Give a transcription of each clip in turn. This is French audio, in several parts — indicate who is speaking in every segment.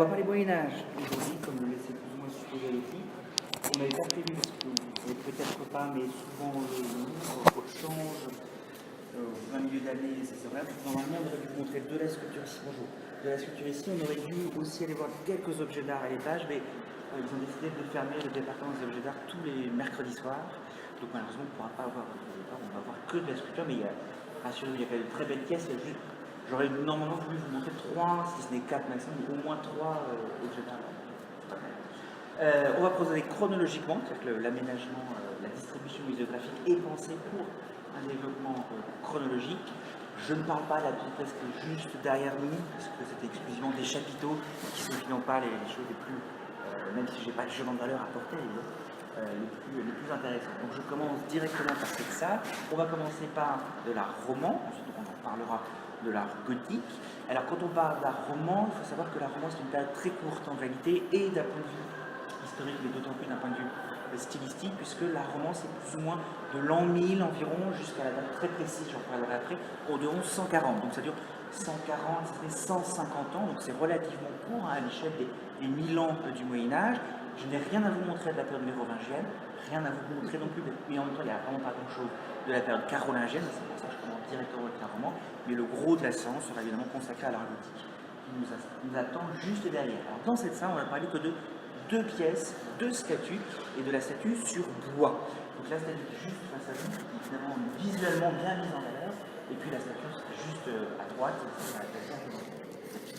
Speaker 1: va parler Moyen-Âge aujourd'hui, comme le laissait plus ou moins supposer le titre. On n'avait pas prévu, parce que vous ne savez peut-être pas, mais souvent le livre change au plein milieu d'année, c'est vrai. Normalement, on aurait dû vous montrer de la sculpture ici. Bonjour. De la sculpture ici, on aurait dû aussi aller voir quelques objets d'art à l'étage, mais ils ont décidé de fermer le département des objets d'art tous les mercredis soirs. Donc malheureusement, on ne pourra pas avoir, on va voir que de la sculpture, mais rassurez-vous, il y a quand même de très belles pièces. J'aurais normalement voulu vous montrer 3, si ce n'est 4 maximum, mais au moins 3 objets d'art. On va procéder chronologiquement, c'est-à-dire que l'aménagement, la distribution muséographique est pensée pour un développement chronologique. Je ne parle pas de la pièce qui est juste derrière nous, parce que c'était exclusivement des chapiteaux qui ne sont finalement pas les choses les plus, même si je n'ai pas de jugement de valeur à porter, les plus intéressants. Donc je commence directement par cette salle. On va commencer par de l'art roman, ensuite on en parlera de l'art gothique. Alors quand on parle d'art roman, il faut savoir que l'art roman c'est une période très courte en réalité, et d'un point de vue historique, mais d'autant plus d'un point de vue stylistique, puisque l'art roman c'est plus ou moins de l'an 1000 environ jusqu'à la date très précise, j'en parlerai après, de 1140. Donc ça dure 140, ça fait 150 ans, donc c'est relativement court à l'échelle des 1000 ans du Moyen-Âge. Je n'ai rien à vous montrer de la période mérovingienne, rien à vous montrer non plus, mais en même temps il n'y a vraiment pas grand-chose de la période carolingienne, c'est pour ça que je commence directement avec l'art roman, mais le gros de la séance sera évidemment consacré à l'art gothique, qui nous attend juste derrière. Alors dans cette salle, on va parler que de 2 pièces, 2 statues, et de la statue sur bois. Donc la statue juste face à nous, qui est finalement visuellement bien mise en valeur, et puis la statue juste à droite, c'est la statue.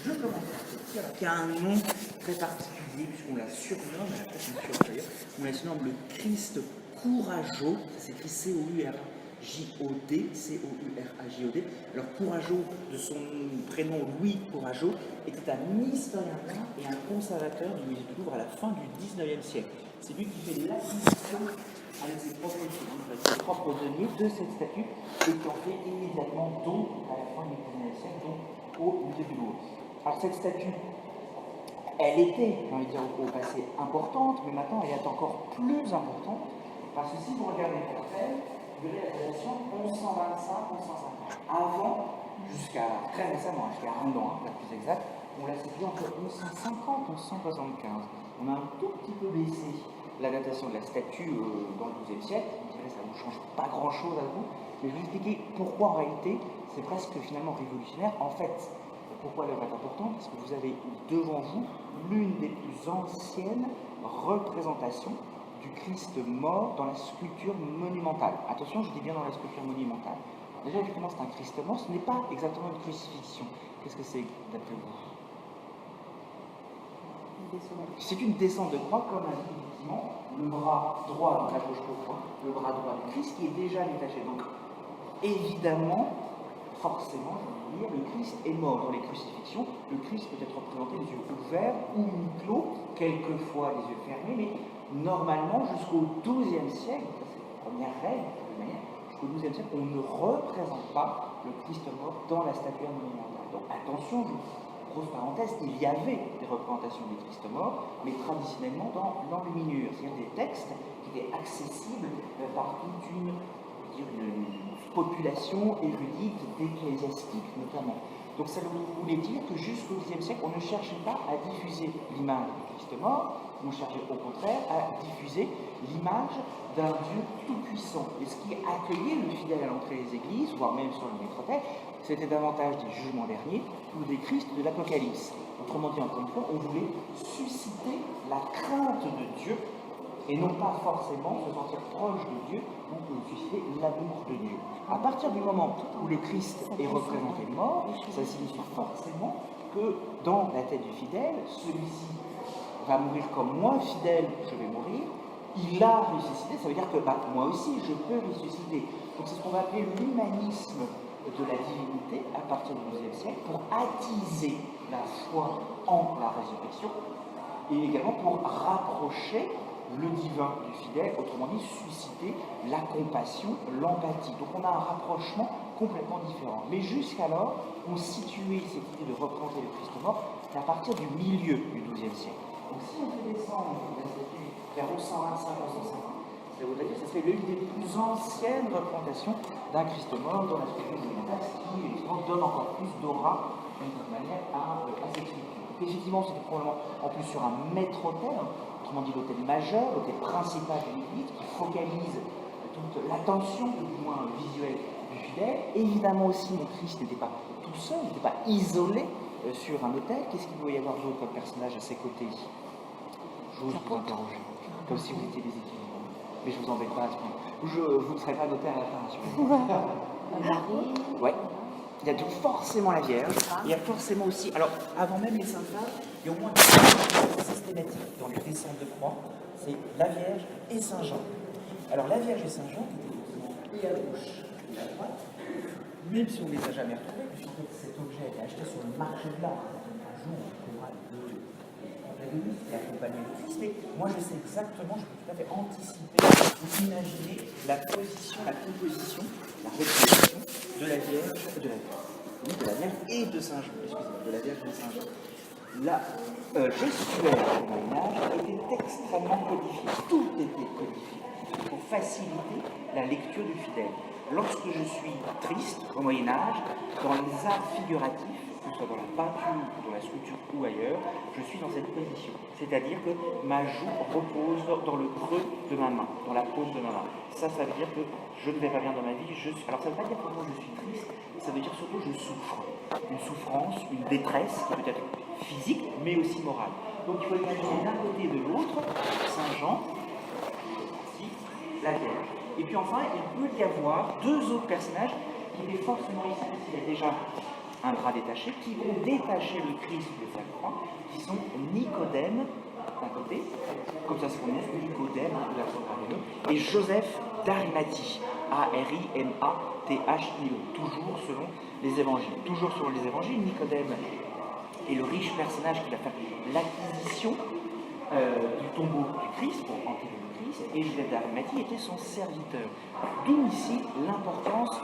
Speaker 1: Je commence par cette pierre qui a un nom très particulier, puisqu'on la surnomme, elle a peut-être une d'ailleurs, on la surnomme le Christ Courageau, ça s'écrit C-O-U-R-J-O-D, C-O-U-R-A-J-O-D. Alors Courageau, de son prénom Louis Courageau, était un historien et un conservateur du musée du Louvre à la fin du XIXe siècle. C'est lui qui fait l'acquisition avec ses propres deniers de cette statue et qui en fait immédiatement don à la fin du XIXe siècle, donc au musée du Louvre. Alors cette statue, elle était, j'ai envie de dire au passé, importante, mais maintenant elle est encore plus importante, parce que si vous regardez le portrait, vous verrez la datation 1125-1150. Avant, jusqu'à très récemment, jusqu'à Rambon, pour être plus exact, on l'a situé entre 1150 et 1175. On a un tout petit peu baissé la datation de la statue dans le XIIe siècle. Vous savez, ça ne vous change pas grand-chose à vous, mais je vais vous expliquer pourquoi en réalité c'est presque finalement révolutionnaire. En fait, pourquoi l'œuvre est importante? Parce que vous avez devant vous l'une des plus anciennes représentations du Christ mort dans la sculpture monumentale. Attention, je dis bien dans la sculpture monumentale. Déjà, effectivement, c'est un Christ mort, ce n'est pas exactement une crucifixion. Qu'est-ce que c'est d'après vous? C'est une descente de croix, comme indique effectivement le bras droit, donc la gauche croix, le bras droit du Christ qui est déjà détaché. Donc, évidemment, forcément, je veux dire, le Christ est mort. Dans les crucifixions, le Christ peut être représenté les yeux ouverts ou mi-clos, quelquefois les yeux fermés, mais normalement, jusqu'au XIIe siècle, c'est la première règle, de toute manière, jusqu'au XIIe siècle, on ne représente pas le Christ mort dans la statuaire monumentale. Donc attention, grosse parenthèse, il y avait des représentations du Christ mort, mais traditionnellement dans l'enluminure, c'est-à-dire des textes qui étaient accessibles par toute une population érudite, ecclésiastique notamment. Donc ça voulait dire que jusqu'au Xe siècle, on ne cherchait pas à diffuser l'image du Christ mort, on cherchait au contraire à diffuser l'image d'un Dieu tout-puissant. Et ce qui accueillait le fidèle à l'entrée des églises, voire même sur le maître-autel, c'était davantage des jugements derniers ou des Christs de l'Apocalypse. Autrement dit, encore une fois, on voulait susciter la crainte de Dieu et non pas forcément se sentir proche de Dieu, donc susciter l'amour de Dieu. À partir du moment où le Christ est représenté mort, ça signifie forcément que dans la tête du fidèle, celui-ci va mourir comme moi, fidèle, je vais mourir. Il a ressuscité, ça veut dire que moi aussi je peux ressusciter. Donc c'est ce qu'on va appeler l'humanisme de la divinité à partir du XIIe siècle pour attiser la foi en la résurrection et également pour rapprocher le divin du fidèle, autrement dit susciter la compassion, l'empathie. Donc on a un rapprochement complètement différent. Mais jusqu'alors, on situait cette idée de représenter le Christ mort à partir du milieu du XIIe siècle. Donc si on fait descendre la statue vers 1125-1150, ça voudrait dire que ce serait l'une des plus anciennes représentations d'un Christ mort dans la sculpture monumentale, ce qui donne encore plus d'aura d'une certaine manière à cette sculpture. Effectivement, c'était probablement en plus sur un maître-autel, autrement dit l'autel majeur, l'autel principal de l'église, qui focalise toute l'attention, du moins visuelle, du fidèle. Évidemment aussi, mon Christ n'était pas tout seul, n'était pas isolé sur un autel. Qu'est-ce qu'il doit y avoir d'autre comme personnage à ses côtés? J'ose vous interroger, comme si vous étiez des étudiants. Mais je vous embête pas à ce point. Vous ne serez pas notaire à la fin,
Speaker 2: Marie.
Speaker 1: ouais. Il y a donc forcément la Vierge, il y a forcément aussi, alors avant même les Saintes Femmes, il y a au moins une systématique dans les descentes de croix, c'est la Vierge et Saint Jean. Alors la Vierge et Saint Jean, et à gauche et à droite, même si on ne les a jamais retrouvés, puisque cet objet a été acheté sur le marché de l'art, un jour on trouvera l'Église et accompagner le Christ, mais moi je sais exactement, je peux tout à fait anticiper ou imaginer la position, la composition, la représentation de la Vierge, de la Vierge et de Saint Jean, excusez-moi, de la Vierge et de Saint Jean. La gestuelle du Moyen-Âge était extrêmement codifiée, tout était codifié pour faciliter la lecture du fidèle. Lorsque je suis triste au Moyen-Âge, dans les arts figuratifs, que ce soit dans la peinture, dans la sculpture ou ailleurs, je suis dans cette position. C'est-à-dire que ma joue repose dans le creux de ma main, dans la paume de ma main. Ça veut dire que je ne vais pas bien dans ma vie. Alors ça ne veut pas dire que moi je suis triste, ça veut dire surtout que je souffre. Une souffrance, une détresse qui peut être physique, mais aussi morale. Donc il faut imaginer d'un côté et de l'autre, Saint Jean, la Vierge. Et puis enfin, il peut y avoir deux autres personnages qui étaient forcément ici, il y a déjà un bras détaché, qui vont détacher le Christ de sa croix, qui sont Nicodème, d'un côté, comme ça se prononce, Nicodème, et Joseph d'Arimathie, A-R-I-M-A-T-H-I-E, toujours selon les évangiles. Toujours selon les évangiles, Nicodème est le riche personnage qui va faire l'acquisition du tombeau du Christ pour enterrer le Christ, et Joseph d'Arimathie était son serviteur. D'où ici l'importance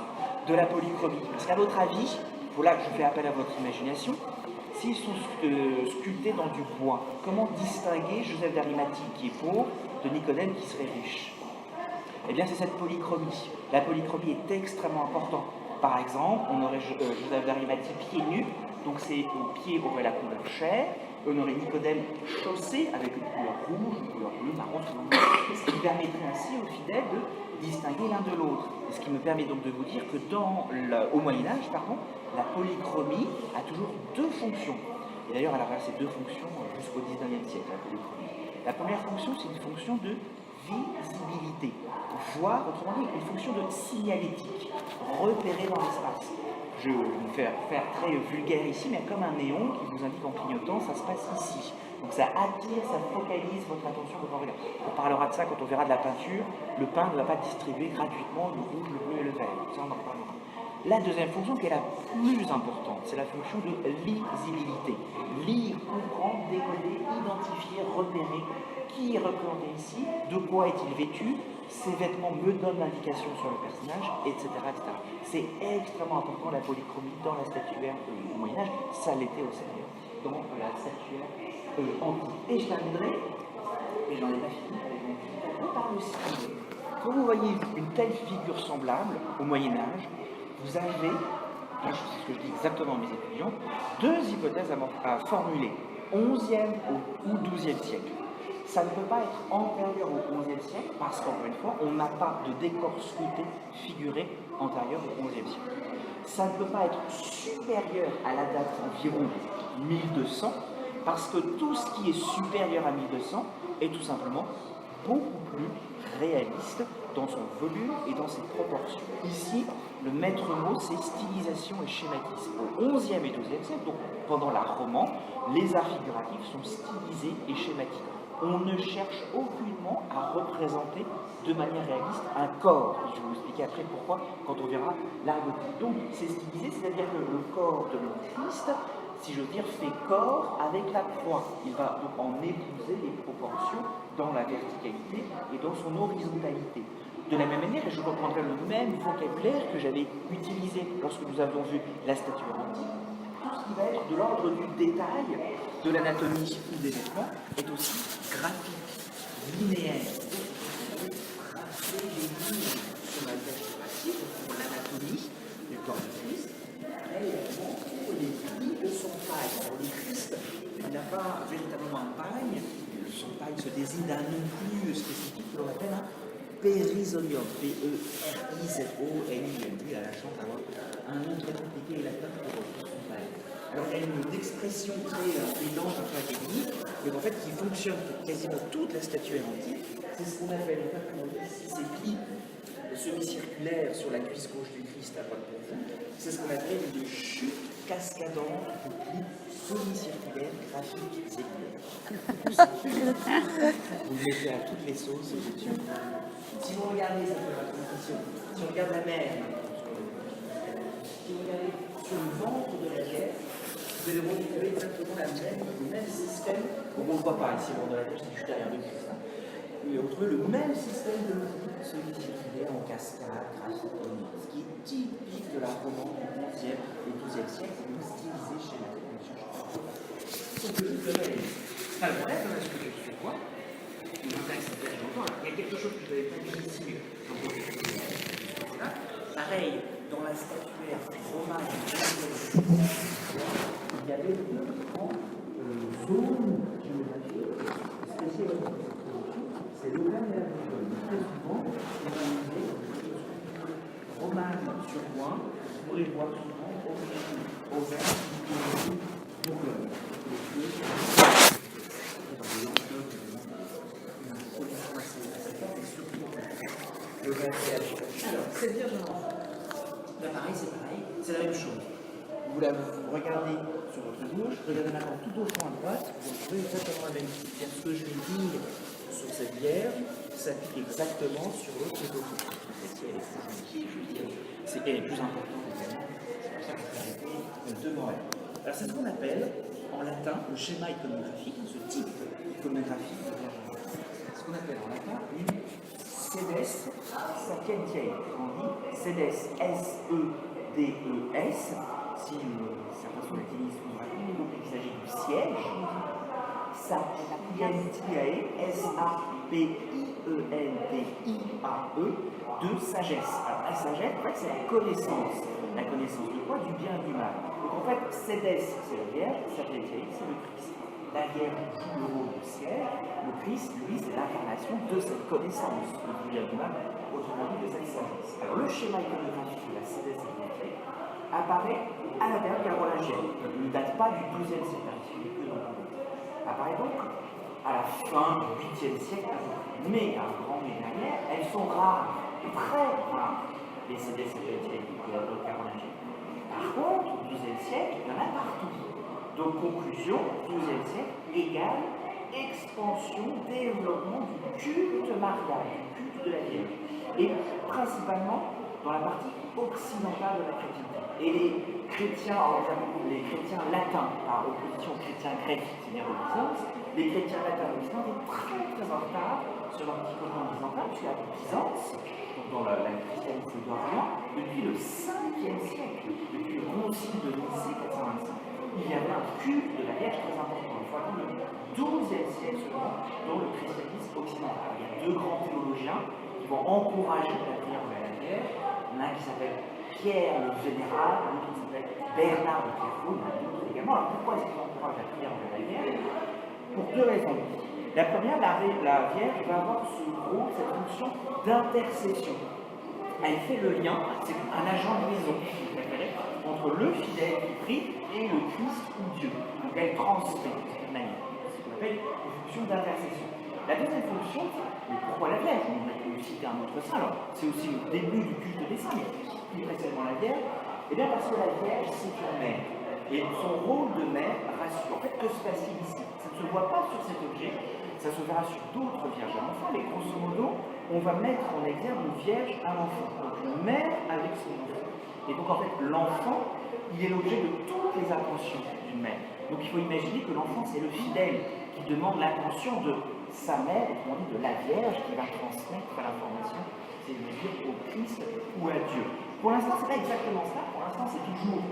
Speaker 1: de la polychromie. Parce qu'à votre avis, là je fais appel à votre imagination, s'ils sont sculptés dans du bois, comment distinguer Joseph d'Arimathie qui est pauvre de Nicodème qui serait riche? Eh bien c'est cette polychromie. La polychromie est extrêmement importante. Par exemple, on aurait Joseph d'Arimathie pieds nus, donc ses pieds auraient la couleur chair, on aurait Nicodème chaussé avec une couleur rouge, une couleur bleue, marron, ce qui permettrait ainsi aux fidèles de distinguer l'un de l'autre. Ce qui me permet donc de vous dire que au Moyen-Âge, la polychromie a toujours deux fonctions. Et d'ailleurs, elle a ces deux fonctions jusqu'au XIXe siècle, la polychromie. La première fonction, c'est une fonction de visibilité, voire, autrement dit, une fonction de signalétique, repérer dans l'espace. Je vais me faire très vulgaire ici, mais comme un néon qui vous indique en clignotant, ça se passe ici. Donc ça attire, ça focalise votre attention, votre regard. On parlera de ça quand on verra de la peinture. Le pain ne va pas distribuer gratuitement le rouge, le bleu et le vert. Ça, on en parlera. La deuxième fonction, qui est la plus importante, c'est la fonction de lisibilité. Lire, comprendre, décoder, identifier, repérer qui est représenté ici, de quoi est-il vêtu, ses vêtements me donnent l'indication sur le personnage, etc. etc. C'est extrêmement important la polychromie dans la statuaire au Moyen-Âge, ça l'était aussi dans la statuaire antique. Et je terminerai, et j'en ai pas fini, par le style. Quand vous voyez une telle figure semblable au Moyen-Âge, vous avez, c'est ce que je dis exactement à mes étudiants, deux hypothèses à formuler, 11e ou 12e siècle. Ça ne peut pas être antérieur au 11e siècle parce qu'encore une fois, on n'a pas de décor sculpté figuré antérieur au 11e siècle. Ça ne peut pas être supérieur à la date environ 1200 parce que tout ce qui est supérieur à 1200 est tout simplement beaucoup plus réaliste dans son volume et dans ses proportions. Ici, le maître mot, c'est stylisation et schématisme. Au 11e et 12e siècle, donc pendant l'art roman, les arts figuratifs sont stylisés et schématiques. On ne cherche aucunement à représenter de manière réaliste un corps. Je vais vous expliquer après pourquoi quand on verra l'art gothique. Donc c'est stylisé, c'est-à-dire que le corps de Christ, si j'ose dire, fait corps avec la croix. Il va donc en épouser les proportions dans la verticalité et dans son horizontalité. De la même manière, et je reprendrai le même vocabulaire que j'avais utilisé lorsque nous avions vu la statuaire antique, tout ce qui va être de l'ordre du détail de l'anatomie ou des vêtements est aussi graphique, linéaire. Tracer les lignes sur la verticalité, pour l'anatomie du corps du Christ, réellement pour les lignes de son taille. Pour le Christ, n'y a pas véritablement un pagne. Son pagne se désigne d'un nom plus spécifique que l'on appelle un périsonium. P-E-R-I-Z-O-N-I-M. Lui, elle a la chance d'avoir un nom très compliqué et latin pour son pagne. Alors, il y a une expression très élange, un peu académique, mais en fait qui fonctionne pour quasiment toute la statuaire antique. C'est ce qu'on appelle, en fait, comme on dit ici, ces plis semi-circulaires sur la cuisse gauche du Christ à droite pour vous. C'est ce qu'on appelle une chute cascadante de plis semi-circulaires graphiques égulaires. Vous le mettez à toutes les sauces, c'est sûr. Si vous regardez ça, si on regarde la mer, si vous regardez sur le ventre de la Vierge, vous allez retrouver exactement le même système. Bon, on ne le voit pas ici, le ventre de la Vierge, c'est juste derrière le Christ. Vous allez retrouver le même système de logique semi-circulaire en cascade, graphique, ce qui est typique de la romance du XIe et XIIe siècle, c'est stylisé chez la collection. Donc, alors, là, dans la sculpture sur quoi il m'intéresse longtemps. Il y a quelque chose que je n'avais pas dit ici, mais là. Pareil, dans la statuaire romane, il y avait deux grandes zones géographiques spécialisées. C'est le plan de la Bourgogne. Très souvent, on va utiliser romane sur Bois, vous pourrez voir souvent Auvergne, Bourgogne. Alors, cette Vierge en enfant, là pareil, c'est la même chose. Vous regardez sur votre gauche, regardez maintenant tout au fond à droite, vous trouvez exactement la même chose. Ce que je vais dire sur cette Vierge s'applique exactement sur l'autre côté. Celle-ci, elle est plus gentille, je veux dire. Elle est plus importante, évidemment. C'est pour ça que je vais arrêter devant elle. Alors, c'est ce qu'on appelle, en latin, le schéma iconographique, ce type iconographique de Vierge en enfant. Ce qu'on appelle en latin une sedes sapientiae. On dit sedes, S-E-D-E-S. Si certains sont latinistes, donc il s'agit du siège. Sapientiae, S-A-P-I-E-N-T-I-A-E, de sagesse. Alors la sagesse, en fait, c'est la connaissance. La connaissance de quoi? Du bien et du mal. Donc en fait, sedes, c'est la Vierge, Sapientiae, c'est le Christ. La Vierge joue le rôle du siège, le Christ, lui, c'est l'incarnation de cette connaissance, du bien et du mal, autrement dit de cette sagesse. Alors le schéma iconographique de la sedes Sapientiae apparaît à la période carolingienne. Il ne date pas du XIIe siècle, il est que dans le apparaît donc à la fin du 8e siècle, mais un grand millénaire, elles sont rares, très rares, les sedes Sapientiae de la période carolingienne. Par contre, au XIIe siècle, il y en a partout. Donc, conclusion, XIIe siècle égale expansion, développement du culte marial, du culte de la Vierge. Et principalement dans la partie occidentale de la chrétienté. Et les chrétiens latins, par opposition aux chrétiens grecs, c'est-à-dire au Byzance, les chrétiens latins au Byzance étaient très en retard sur l'antiquité byzantin, puisque la Byzance, donc dans la christianité d'Orient, depuis le 5e siècle, depuis le concile de Nicée 425, il y avait un culte de la Vierge très important. Il faut attendre le 12e siècle seulement dans le christianisme occidental. Il y a deux grands théologiens qui vont encourager la prière de la Vierge. L'un qui s'appelle Pierre le Général, l'autre qui s'appelle Bernard de Clairvaux, également. Alors pourquoi est-ce qu'ils encouragent la prière de la Vierge? Pour deux raisons. La première, la Vierge va avoir ce rôle, cette fonction d'intercession. Elle fait le lien, c'est un agent de liaison, entre le fidèle qui prie et le Christ ou Dieu. Donc elle transmet de cette manière. C'est ce qu'on appelle une fonction d'intercession. La deuxième fonction, mais pourquoi la Vierge? On a pu citer un autre saint, alors c'est aussi le début du culte des saints, mais plus précisément la Vierge. Eh bien parce que la Vierge, c'est une mère. Et son rôle de mère rassure. En fait, que se passe-t-il ici? Ça ne se voit pas sur cet objet, ça se verra sur d'autres vierges à l'enfant, mais grosso modo, on va mettre en exergue une vierge à l'enfant. Donc une mère avec son enfant. Et donc en fait, l'enfant, il est l'objet de toutes les attentions d'une mère. Donc il faut imaginer que l'enfant, c'est le fidèle qui demande l'attention de sa mère, autrement dit de la Vierge, qui va transmettre l'information, c'est-à-dire au Christ ou à Dieu. Pour l'instant, c'est pas exactement ça. Pour l'instant, c'est toujours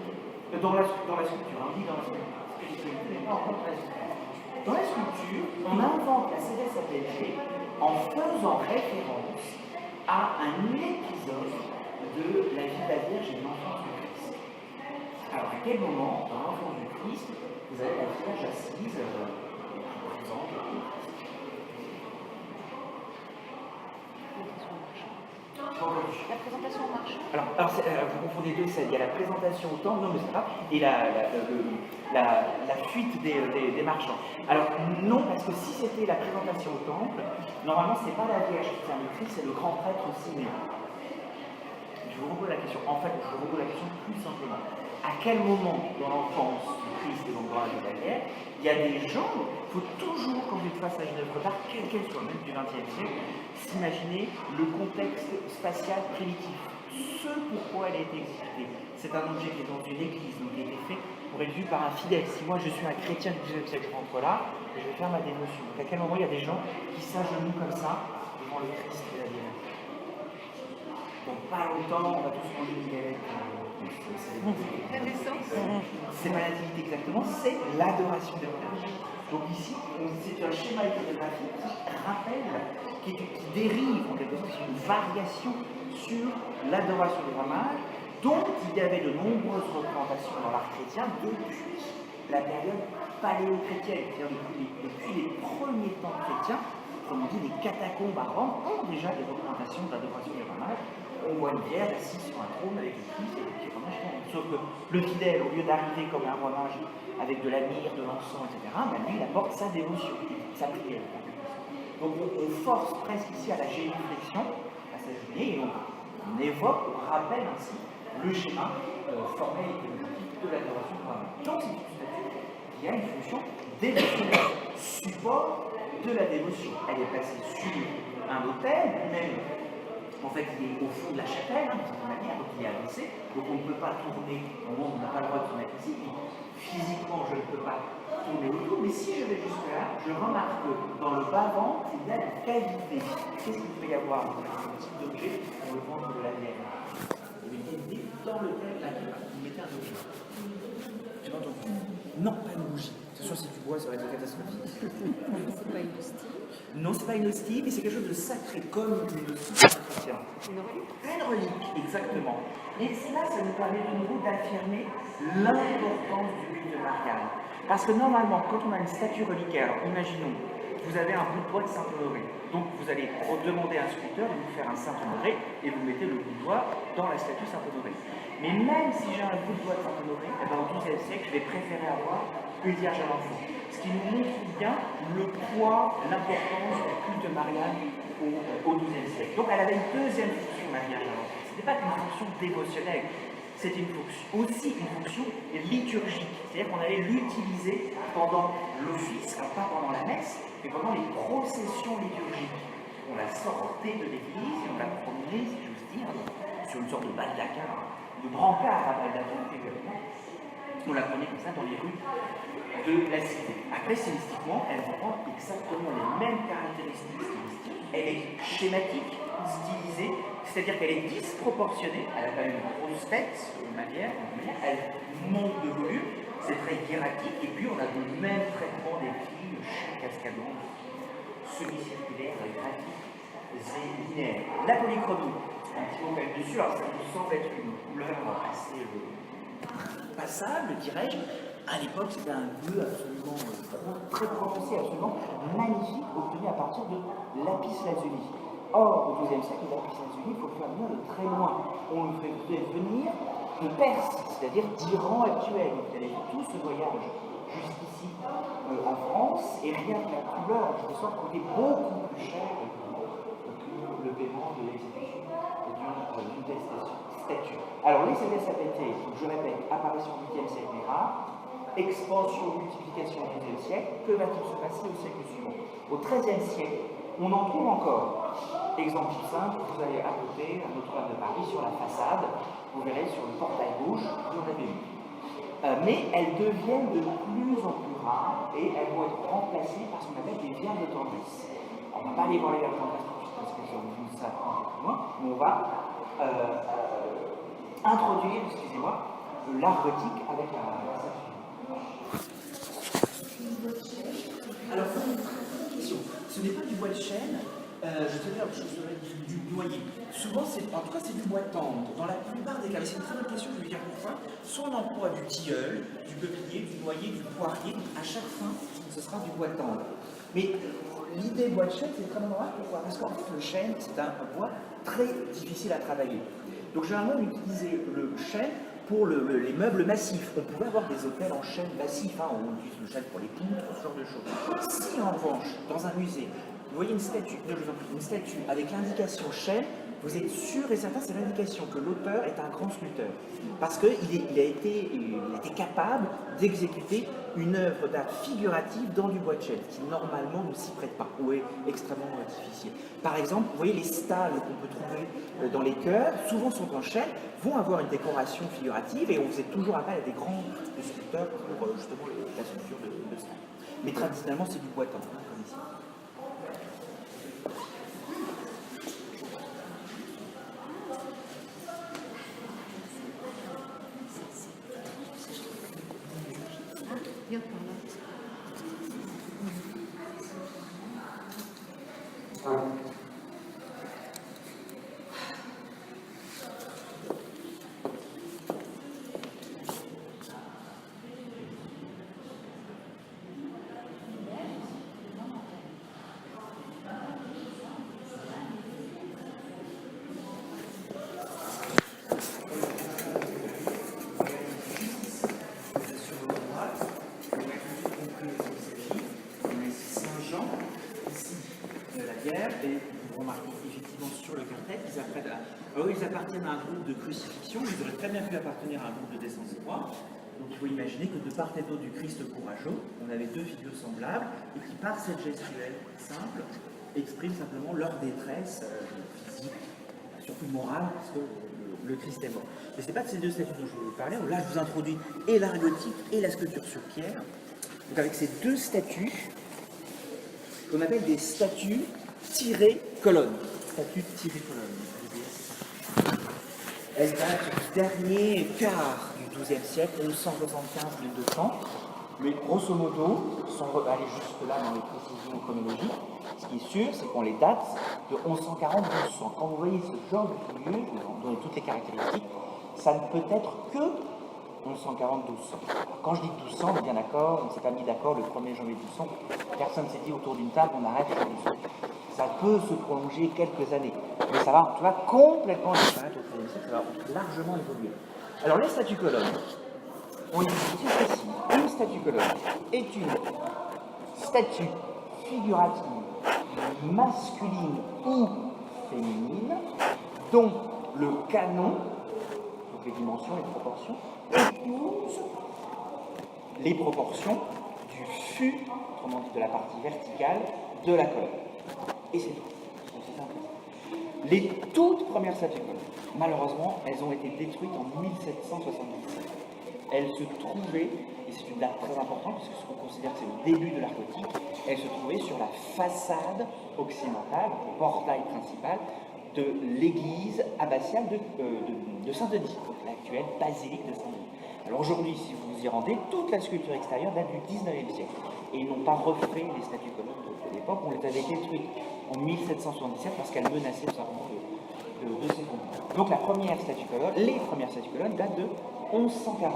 Speaker 1: dans la sculpture. On dit dans la sculpture, mais pas encore dans la sculpture. Dans la sculpture, on invente la sedes Sapientiae en faisant référence à un épisode de la vie de la Vierge et de l'enfance du Christ. Alors, à quel moment, dans l'enfance du Christ, vous vous avez la Vierge assise qui présente
Speaker 2: La présentation en marchant.
Speaker 1: Alors vous confondez deux scènes. Il y a la présentation au temple, non mais c'est pas, et la fuite des marchands. Alors non, parce que si c'était la présentation au temple, normalement c'est pas la Vierge qui tient le Christ, c'est le grand prêtre Siméon. Je vous repose la question. En fait, je vous repose la question plus simplement. À quel moment dans l'enfance du Christ et donc dans la vie de la guerre, il y a des gens, il faut toujours, quand vous êtes face à une œuvre d'art, quelle qu'elle soit, même du XXe siècle, s'imaginer le contexte spatial primitif. Ce pourquoi elle a été exécutée. C'est un objet qui est dans une église, donc qui a été fait pour être vu par un fidèle. Si moi je suis un chrétien du XIXe siècle, je rentre là, je vais faire ma dévotion. Donc à quel moment il y a des gens qui s'agenouillent comme ça devant le Christ et la Vierge? Donc pas longtemps, on va tous manger une galette.
Speaker 2: La naissance.
Speaker 1: C'est pas l'activité exactement, c'est l'adoration de l'image. Donc ici, c'est un schéma iconographique qui rappelle, qui dérive en quelque sorte, c'est une variation sur l'adoration de l'image, dont il y avait de nombreuses représentations dans l'art chrétien depuis la période paléo-chrétienne, c'est-à-dire depuis les premiers temps chrétiens, comme on dit, les catacombes à Rome ont déjà des représentations d'adoration de l'image. On voit une vierge assise sur un trône avec le Christ et le fromage. Sauf que le fidèle, au lieu d'arriver comme un roi mage avec de la myrrhe, de l'encens, etc., ben lui, il apporte sa dévotion, sa prière. Donc on force presque ici à la génuflexion, à s'agenouiller, et on évoque, on rappelle ainsi le schéma formel et iconographique de l'adoration de l'image. Donc c'est une statue qui a une fonction dévotionnelle, support de la dévotion. Elle est placée sur un autel, même. En fait, il est au fond de la chapelle, d'une certaine manière, donc il est adossé, donc on ne peut pas tourner, au moment où on n'a pas le droit de se mettre ici, et physiquement je ne peux pas tourner autour, mais si je vais jusque là, je remarque que dans le bas-ventre, il y a une cavité. Qu'est-ce qu'il peut y avoir dans ce type d'objet dans le ventre de la Vierge? Il y a une cavité dans lequel la Vierge mettait un objet. Tu m'entends? Non, pas une bougie. C'est sûr, si tu bois, ça va être catastrophique.
Speaker 2: C'est pas une hostie.
Speaker 1: Non, c'est pas une hostie, mais c'est quelque chose de sacré, comme une hostie chrétienne.
Speaker 2: Une relique.
Speaker 1: Une relique, exactement. Et cela, ça nous permet de nouveau d'affirmer l'importance du culte marial. Parce que normalement, quand on a une statue reliquaire, alors imaginons, vous avez un bout de bois de Saint-Honoré. Donc vous allez demander à un sculpteur de vous faire un Saint-Honoré et vous mettez le bout de bois dans la statue Saint-Honoré. Mais même si j'ai un bout de bois de Saint-Honoré, eh ben, au XIIe siècle, je vais préférer avoir une Vierge à l'enfant. Ce qui nous montre bien le poids, l'importance du culte marial au XIIe siècle. Donc elle avait une deuxième fonction, la Vierge à l'enfant. Ce n'était pas qu'une fonction dévotionnelle, c'était aussi une fonction liturgique. C'est-à-dire qu'on allait l'utiliser pendant l'office, alors pas pendant la messe, mais pendant les processions liturgiques. On la sortait de l'église et on la promenait, si j'ose dire, sur une sorte de baldaquin, de brancard à baldaquin, également. On la prenait comme ça dans les rues de la cité. Après, stylistiquement, elle reprend exactement les mêmes caractéristiques stylistiques. Elle est schématique, stylisée, c'est-à-dire qu'elle est disproportionnée. Elle n'a pas une grosse tête, une manière, elle monte de volume, c'est très hiératique, et puis on a le même traitement des plis, cascadants, semi-circulaires, graphiques et linéaires. La polychromie, un petit mot quand même dessus, alors ça nous semble être une couleur assez passable, dirais-je. À l'époque, c'était un bleu absolument très prononcé, absolument magnifique, obtenu à partir de lapis lazuli. Or, au XIIe siècle, le lapis lazuli, il faut le faire venir de très loin. On le fait venir de Perse, c'est-à-dire d'Iran actuel. Donc, il avait fait tout ce voyage jusqu'ici en France, et rien que la couleur, je me sens coûter beaucoup plus cher que le paiement de l'exécution d'une telle statue. Alors, oui, c'était sa pété, je répète, apparition du XIIe siècle est rare. Expansion, multiplication au XIIe siècle, que va-t-il se passer au siècle suivant? Au XIIIe siècle, on en trouve encore. Exemple tout simple, vous allez à côté, à Notre-Dame de Paris, sur la façade, vous verrez sur le portail gauche, vous en avez une. Mais elles deviennent de plus en plus rares et elles vont être remplacées par ce qu'on appelle des vierges de tendresse. On ne va pas aller voir les vierges de tendresse parce que ça prend un peu plus loin, mais on va introduire, excusez-moi, l'art gothique avec la statue. Alors, c'est une très bonne question. Ce n'est pas du bois de chêne, Je te dire, du noyer. Souvent, en tout cas, c'est du bois tendre. Dans la plupart des cas, mais c'est une très bonne question, je vais vous dire pourquoi. Soit on emploie du tilleul, du peuplier, du noyer, du poirier. À chaque fin, ce sera du bois tendre. Mais l'idée bois de chêne, c'est très normal. Pourquoi? Parce qu'en fait, le chêne, c'est un bois très difficile à travailler. Donc, généralement, on utilisait le chêne pour les meubles massifs. On pouvait avoir des hôtels en chêne massif, hein, on utilise le chêne pour les poutres, ce genre de choses. Si en revanche, dans un musée, vous voyez une statue, avec l'indication chêne, vous êtes sûr et certain, c'est l'indication que l'auteur est un grand sculpteur. Parce qu'il a été capable d'exécuter une œuvre d'art figurative dans du bois de chêne, qui normalement ne s'y prête pas, ou est extrêmement difficile. Par exemple, vous voyez les stalles qu'on peut trouver dans les chœurs, souvent sont en chêne, vont avoir une décoration figurative, et on faisait toujours appel à des grands sculpteurs pour justement la sculpture de stalles. Mais traditionnellement, c'est du bois tendre, comme ici.
Speaker 2: Viens par là.
Speaker 1: Et vous remarquez effectivement sur le cartel ils appartiennent à un groupe de crucifixion, ils auraient très bien pu appartenir à un groupe de descente croix. Donc il faut imaginer que de part et d'autre du Christ courageux, on avait deux figures semblables et qui par cette gestuelle simple expriment simplement leur détresse physique, surtout morale, parce que le Christ est mort. Mais ce n'est pas de ces deux statues dont je vais vous parler. Là, je vous introduis et l'art gothique et la sculpture sur pierre. Donc avec ces deux statues, qu'on appelle des statues tirées colonnes. Statues tirées colonnes. Elles datent du dernier quart du XIIe siècle, 1175-1200. Mais grosso modo, sans aller jusque-là dans les précisions chronologiques, ce qui est sûr, c'est qu'on les date de 1140-1200. Quand vous voyez ce genre de figure, je vais vous donner toutes les caractéristiques, ça ne peut être que 1140-1200. Quand je dis 1200, on est bien d'accord, on ne s'est pas mis d'accord le 1er janvier 1200, personne ne s'est dit autour d'une table, on arrête sur 1200. Ça peut se prolonger quelques années, mais ça va, tu vois, complètement disparaître au 1er siècle, ça va largement évoluer. Alors les statues colonnes, on dit précis, une statue colonne est une statue figurative masculine ou féminine dont le canon, donc les dimensions, les proportions, épouse les proportions du fût, autrement dit de la partie verticale, de la colonne. Et c'est tout. Les toutes premières statues colonnes, malheureusement, elles ont été détruites en 1777. Elles se trouvaient, et c'est une date très importante, puisque ce qu'on considère que c'est le début de l'art gothique, elles se trouvaient sur la façade occidentale, le portail principal, de l'église abbatiale de Saint-Denis, donc l'actuelle basilique de Saint-Denis. Alors aujourd'hui, si vous vous y rendez, toute la sculpture extérieure date du 19e siècle. Et ils n'ont pas refait les statues colonnes de l'époque, on les avait détruites en 1777 parce qu'elles menaçaient tout simplement de s'effondrer. Donc la première statue colonne, les premières statues colonnes datent de 1140.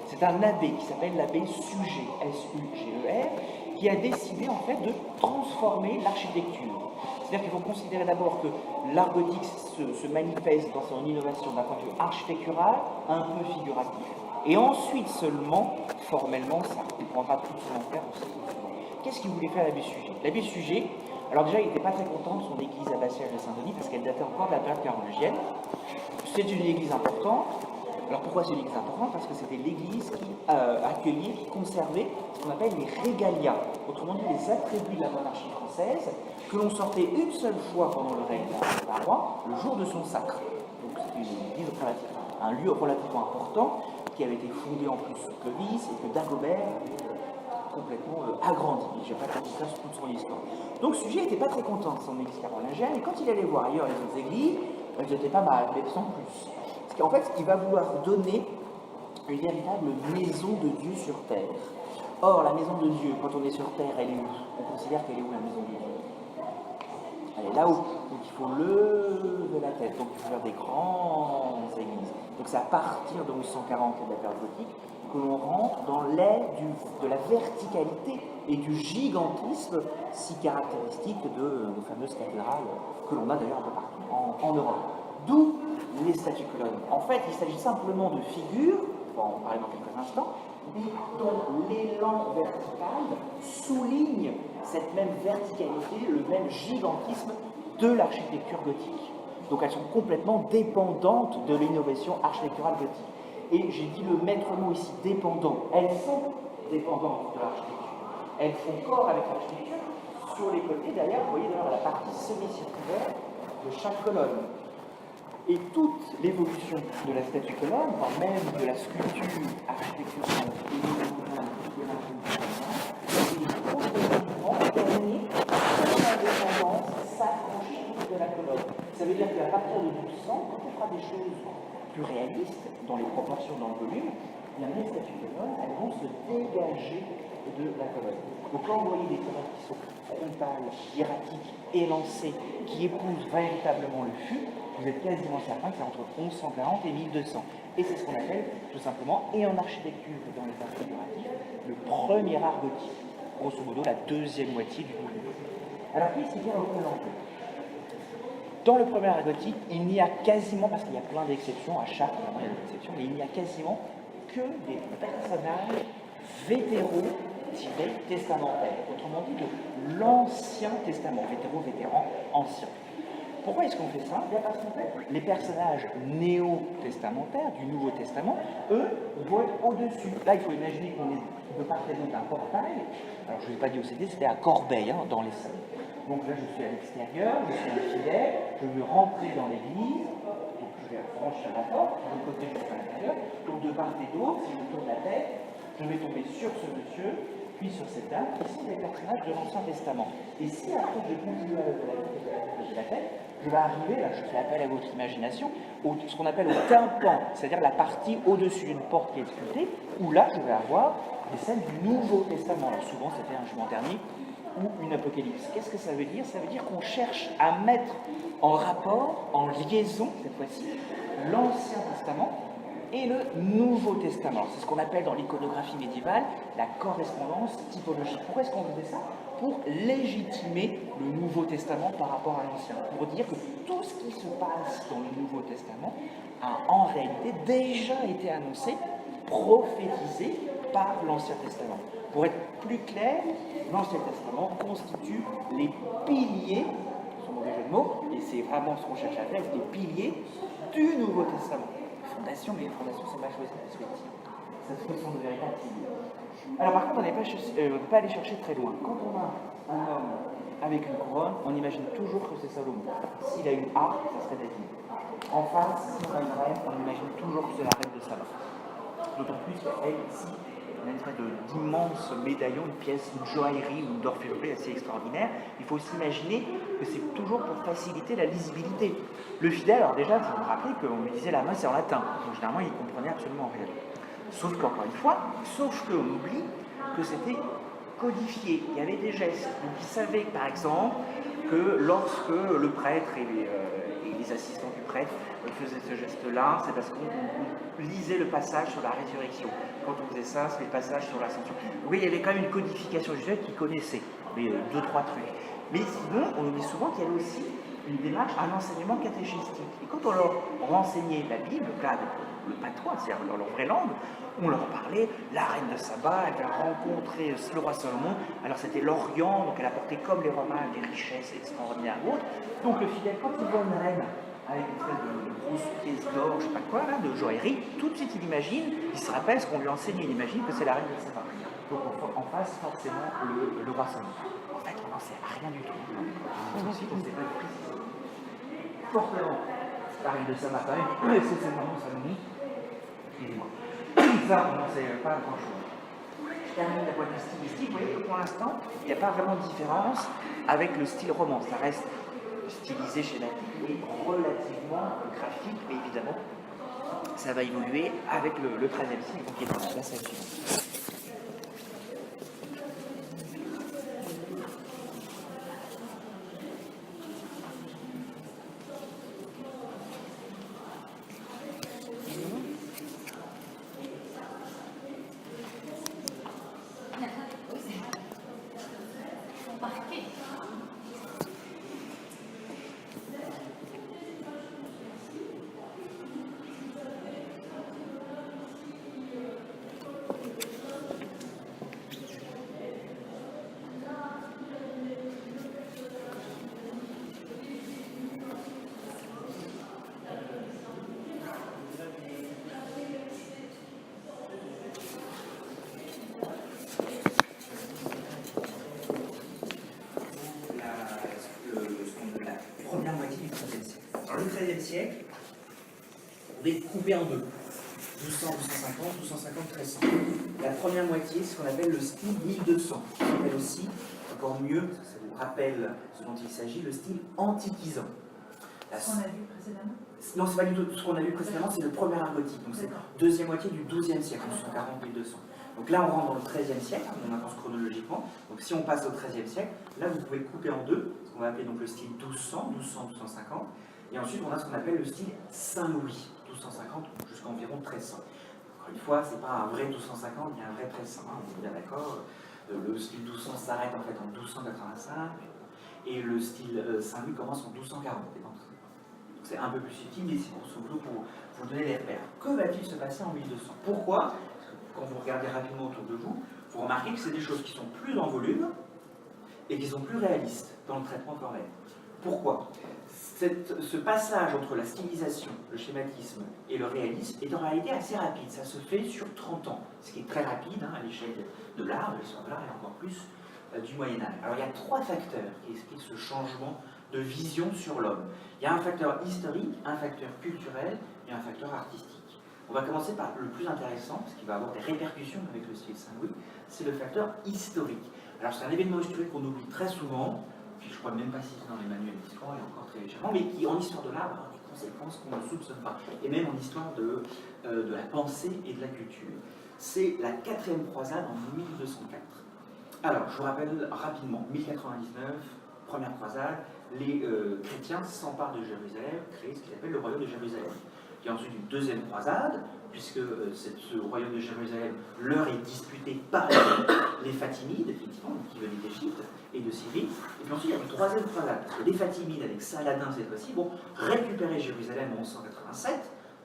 Speaker 1: C'est un abbé qui s'appelle l'abbé Suger, S-U-G-E-R, qui a décidé en fait de transformer l'architecture. C'est-à-dire qu'il faut considérer d'abord que l'art gothique se manifeste dans son innovation d'un point de vue architectural, un peu figuratif, et ensuite seulement, formellement, ça prendra tout son ampleur aussi. Qu'est-ce qu'il voulait faire l'abbé Suger? L'abbé Suger, alors déjà, il n'était pas très content de son église abbatiale de Saint-Denis parce qu'elle datait encore de la période carolingienne. C'est une église importante. Alors pourquoi c'est une église importante? Parce que c'était l'église qui accueillait, qui conservait ce qu'on appelle les régalias, autrement dit les attributs de la monarchie française, que l'on sortait une seule fois pendant le règne d'un roi, le jour de son sacre. Donc c'était une église un lieu relativement important qui avait été fondé en plus sous Clovis et que Dagobert complètement agrandi. Je n'ai pas compris ça sur toute son histoire. Donc ce sujet n'était pas très content de son église carolingienne, et quand il allait voir ailleurs les autres églises, elles étaient pas mal, mais sans plus. Parce qu'en fait, il va vouloir donner une véritable maison de Dieu sur terre. Or, la maison de Dieu, quand on est sur terre, elle est où? On considère qu'elle est où la maison de Dieu? Elle est là-haut. Donc il faut lever la tête. Donc il faut faire des grandes églises. Donc c'est à partir de 1140 et de la période gothique que l'on rentre dans l'ère de la verticalité et du gigantisme si caractéristique de fameuses cathédrales que l'on a d'ailleurs un peu partout en Europe. D'où les statues colonnes. En fait, il s'agit simplement de figures, on va en parler dans quelques instants, mais dont l'élan vertical souligne cette même verticalité, le même gigantisme de l'architecture gothique. Donc elles sont complètement dépendantes de l'innovation architecturale gothique. Et j'ai dit le maître mot ici, dépendant. Elles sont dépendantes de l'architecture. Elles font corps avec l'architecture. Sur les côtés, d'ailleurs, vous voyez d'ailleurs la partie semi-circulaire de chaque colonne. Et toute l'évolution de la statue colonne, enfin même de la sculpture architecturale et l'indépendance s'affranchit de la colonne. Ça veut dire qu'à partir de 1200, quand on fera des choses plus réalistes dans les proportions, dans le volume, les statues colonnes, elles vont se dégager de la colonne. Donc quand vous voyez des colonnes qui sont frontales, hiératiques, élancées, qui épousent véritablement le fût, vous êtes quasiment certain que c'est entre 1140 et 1200. Et c'est ce qu'on appelle tout simplement, et en architecture et dans les arts figuratifs, le premier art gothique. Grosso modo, la deuxième moitié du mouvement. Alors, qu'est-ce qui vient représenter? Dans le premier art gothique, il n'y a quasiment, parce qu'il y a plein d'exceptions, à chaque moment il y a des exceptions, mais il n'y a quasiment que des personnages vétéro-testamentaires. Autrement dit, de l'Ancien Testament, vétérans anciens. Pourquoi est-ce qu'on fait ça? Bien parce qu'en fait, les personnages néo-testamentaires du Nouveau Testament, eux, vont être au-dessus. Là, il faut imaginer qu'on est de part et d'autre d'un portail. Alors, je ne vous ai pas dit où c'était à Corbeil, dans les salles. Donc là, je suis à l'extérieur, je suis un fidèle, je veux rentrer dans l'église, donc je vais franchir la porte, de l'autre côté, je suis à l'intérieur. Donc, de part et d'autre, si je tourne la tête, je vais tomber sur ce monsieur, puis sur cette dame, qui sont des personnages de l'Ancien Testament. Et si après je continue à lever la tête, je vais arriver, là je fais appel à votre imagination, ce qu'on appelle au tympan, c'est-à-dire la partie au-dessus d'une porte qui est sculptée, où là je vais avoir des scènes du Nouveau Testament. Alors souvent c'était un jugement dernier ou une apocalypse. Qu'est-ce que ça veut dire? Ça veut dire qu'on cherche à mettre en rapport, en liaison cette fois-ci, l'Ancien Testament et le Nouveau Testament. C'est ce qu'on appelle dans l'iconographie médiévale la correspondance typologique. Pourquoi est-ce qu'on faisait ça? Pour légitimer le Nouveau Testament par rapport à l'Ancien. Pour dire que tout ce qui se passe dans le Nouveau Testament a en réalité déjà été annoncé, prophétisé par l'Ancien Testament. Pour être plus clair, l'Ancien Testament constitue les piliers, sans mauvais jeu de mots, et c'est vraiment ce qu'on cherche à faire, les piliers du Nouveau Testament. Fondation, mais les fondations, c'est pas choisi perspective. Ça se fait sur de véritables piliers. Alors par contre, on ne peut pas aller chercher très loin. Quand on a un homme avec une couronne, on imagine toujours que c'est Salomon. S'il a une harpe, ça serait David. En face, si on a une reine, on imagine toujours que c'est la reine de Saba. D'autant plus qu'elle, ici, on a une espèce d'immense médaillon, une pièce, une joaillerie ou une d'orfèvrerie assez extraordinaire. Il faut aussi imaginer que c'est toujours pour faciliter la lisibilité. Le fidèle, alors déjà, vous vous rappelez qu'on lui disait la messe en latin. Donc généralement, il comprenait absolument rien. Sauf qu'encore une fois, sauf qu'on oublie que c'était codifié. Il y avait des gestes. Donc il savait, par exemple, que lorsque le prêtre et les assistants du prêtre faisaient ce geste-là, c'est parce qu'on lisait le passage sur la résurrection. Quand on faisait ça, c'est le passage sur l'ascension. Oui, il y avait quand même une codification visuelle qu'ils connaissaient, mais deux, trois trucs. Mais sinon, on oublie souvent qu'il y avait aussi une démarche, un enseignement catéchistique. Et quand on leur renseignait la Bible, là, le patois, c'est-à-dire leur vraie langue, on leur parlait, la reine de Saba, elle a rencontré le roi Salomon, alors c'était l'Orient, donc elle apportait comme les Romains des richesses extraordinaires ou autres. Donc le fidèle, quand il voit une reine avec une espèce de grosse pièce d'or, je sais pas quoi, là, de joaillerie, tout de suite il imagine, il se rappelle ce qu'on lui a enseigné, il imagine que c'est la reine de Saba. Donc en face, forcément, le roi Salomon. En fait, on n'en sait rien du tout. Tout de suite, on ne sait pas de précision. Fortement, la reine de Saba, quand même, c'est vraiment Salomon. Excusez-moi. Ça, on n'en sait pas grand-chose. Je termine la point de vue stylistique. Vous voyez que pour l'instant, il n'y a pas vraiment de différence avec le style roman. Ça reste stylisé schématique, mais relativement graphique, mais évidemment, ça va évoluer avec le XIIIe siècle, qui est dans la salle suivante.
Speaker 2: marqué.
Speaker 1: La première moitié du XIIIe siècle. Alors le XIIIe siècle, on est coupé en deux. 1200, 1250, 1250, 1300. La première moitié, c'est ce qu'on appelle le style 1200. On appelle aussi, encore mieux, ça vous rappelle ce dont il s'agit, le style antiquisant.
Speaker 2: Ce qu'on a vu précédemment.
Speaker 1: Non, c'est pas du tout ce qu'on a vu précédemment, c'est le premier art gothique. Donc c'est deuxième moitié du XIIe siècle, 1240, 1200. Donc là, on rentre dans le XIIIe siècle, on avance chronologiquement. Donc si on passe au XIIIe siècle, là, vous pouvez le couper en deux, ce qu'on va appeler donc le style 1200, 1200, 1250. Et ensuite, on a ce qu'on appelle le style Saint-Louis, 1250 jusqu'à environ 1300. Encore une fois, c'est pas un vrai 1250, il y a un vrai 1300, hein, on est bien d'accord. Le style 1200 s'arrête en fait en 1285, et le style Saint-Louis commence en 1240. C'est un peu plus subtil, mais c'est surtout pour vous donner les repères. Que va-t-il se passer en 1200? Pourquoi? Parce que quand vous regardez rapidement autour de vous, vous remarquez que c'est des choses qui sont plus en volume et qui sont plus réalistes dans le traitement formel. Pourquoi? Ce passage entre la stylisation, le schématisme et le réalisme est en réalité assez rapide. Ça se fait sur 30 ans, ce qui est très rapide hein, à l'échelle de l'art, de l'histoire de l'art et encore plus du Moyen-Âge. Alors il y a trois facteurs qui expliquent ce changement de vision sur l'homme. Il y a un facteur historique, un facteur culturel et un facteur artistique. On va commencer par le plus intéressant, ce qui va avoir des répercussions avec le style Saint-Louis, c'est le facteur historique. Alors c'est un événement historique qu'on oublie très souvent, puis je ne crois même pas si c'est dans les manuels d'histoire, et encore très légèrement, mais qui en histoire de l'art va avoir des conséquences qu'on ne soupçonne pas, et même en histoire de la pensée et de la culture. C'est la 4e croisade en 1204. Alors, je vous rappelle rapidement, 1099, première croisade, les chrétiens s'emparent de Jérusalem, créent ce qu'ils appellent le royaume de Jérusalem. Il y a ensuite une deuxième croisade, puisque ce royaume de Jérusalem leur est disputé par les Fatimides, effectivement, qui venaient d'Égypte et de Syrie. Et puis ensuite, il y a une troisième croisade, parce que les Fatimides, avec Saladin cette fois-ci, vont récupérer Jérusalem en 1187.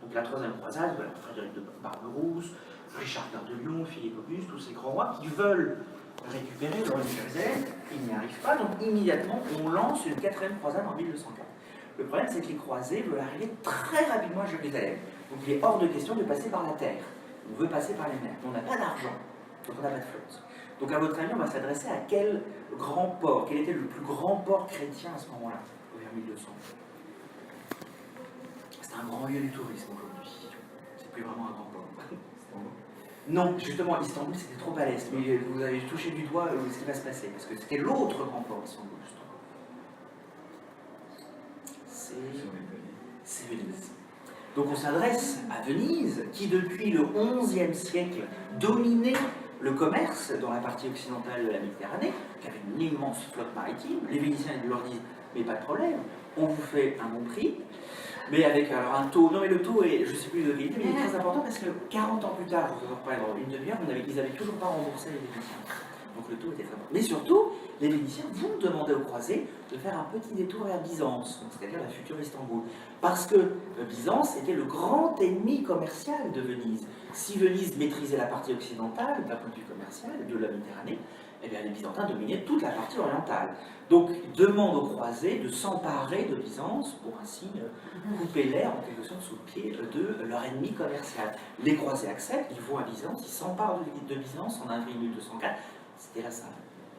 Speaker 1: Donc la troisième croisade, voilà, Frédéric de Barberousse, Richard Cœur de Lion, Philippe Auguste, tous ces grands rois qui veulent récupérer le royaume de Jérusalem, ils n'y arrivent pas, donc immédiatement on lance une 4e croisade en 1204. Le problème c'est que les croisés veulent arriver très rapidement à Jérusalem, donc il est hors de question de passer par la terre, on veut passer par les mers, on n'a pas d'argent, donc on n'a pas de flotte. Donc à votre avis on va s'adresser à quel grand port? Quel était le plus grand port chrétien à ce moment-là, vers 1200? C'est un grand lieu du tourisme aujourd'hui, c'est plus vraiment un grand port. Non, justement, Istanbul, c'était trop à l'est. Mais vous avez touché du doigt ce qui va se passer, parce que c'était l'autre grand port, Istanbul, justement. C'est Venise. Donc on s'adresse à Venise, qui depuis le XIe siècle dominait le commerce dans la partie occidentale de la Méditerranée, qui avait une immense flotte maritime. Les Vénitiens leur disent, mais pas de problème, on vous fait un bon prix. Mais avec alors un taux, non mais le taux est, je ne sais plus de qualité, mais il est très important parce que 40 ans plus tard, je vous en reparler dans une demi-heure, ils n'avaient toujours pas remboursé les Vénitiens. Donc le taux était très bon. Mais surtout, les Vénitiens vont demander aux croisés de faire un petit détour vers Byzance, c'est-à-dire la future Istanbul. Parce que Byzance était le grand ennemi commercial de Venise. Si Venise maîtrisait la partie occidentale, d'un point de vue commercial, de la Méditerranée, eh bien les Byzantins dominaient toute la partie orientale. Donc, ils demandent aux croisés de s'emparer de Byzance pour ainsi couper l'air en quelque sorte sous le pied de leur ennemi commercial. Les croisés acceptent, ils vont à Byzance, ils s'emparent de Byzance en avril 1204. C'était là ça,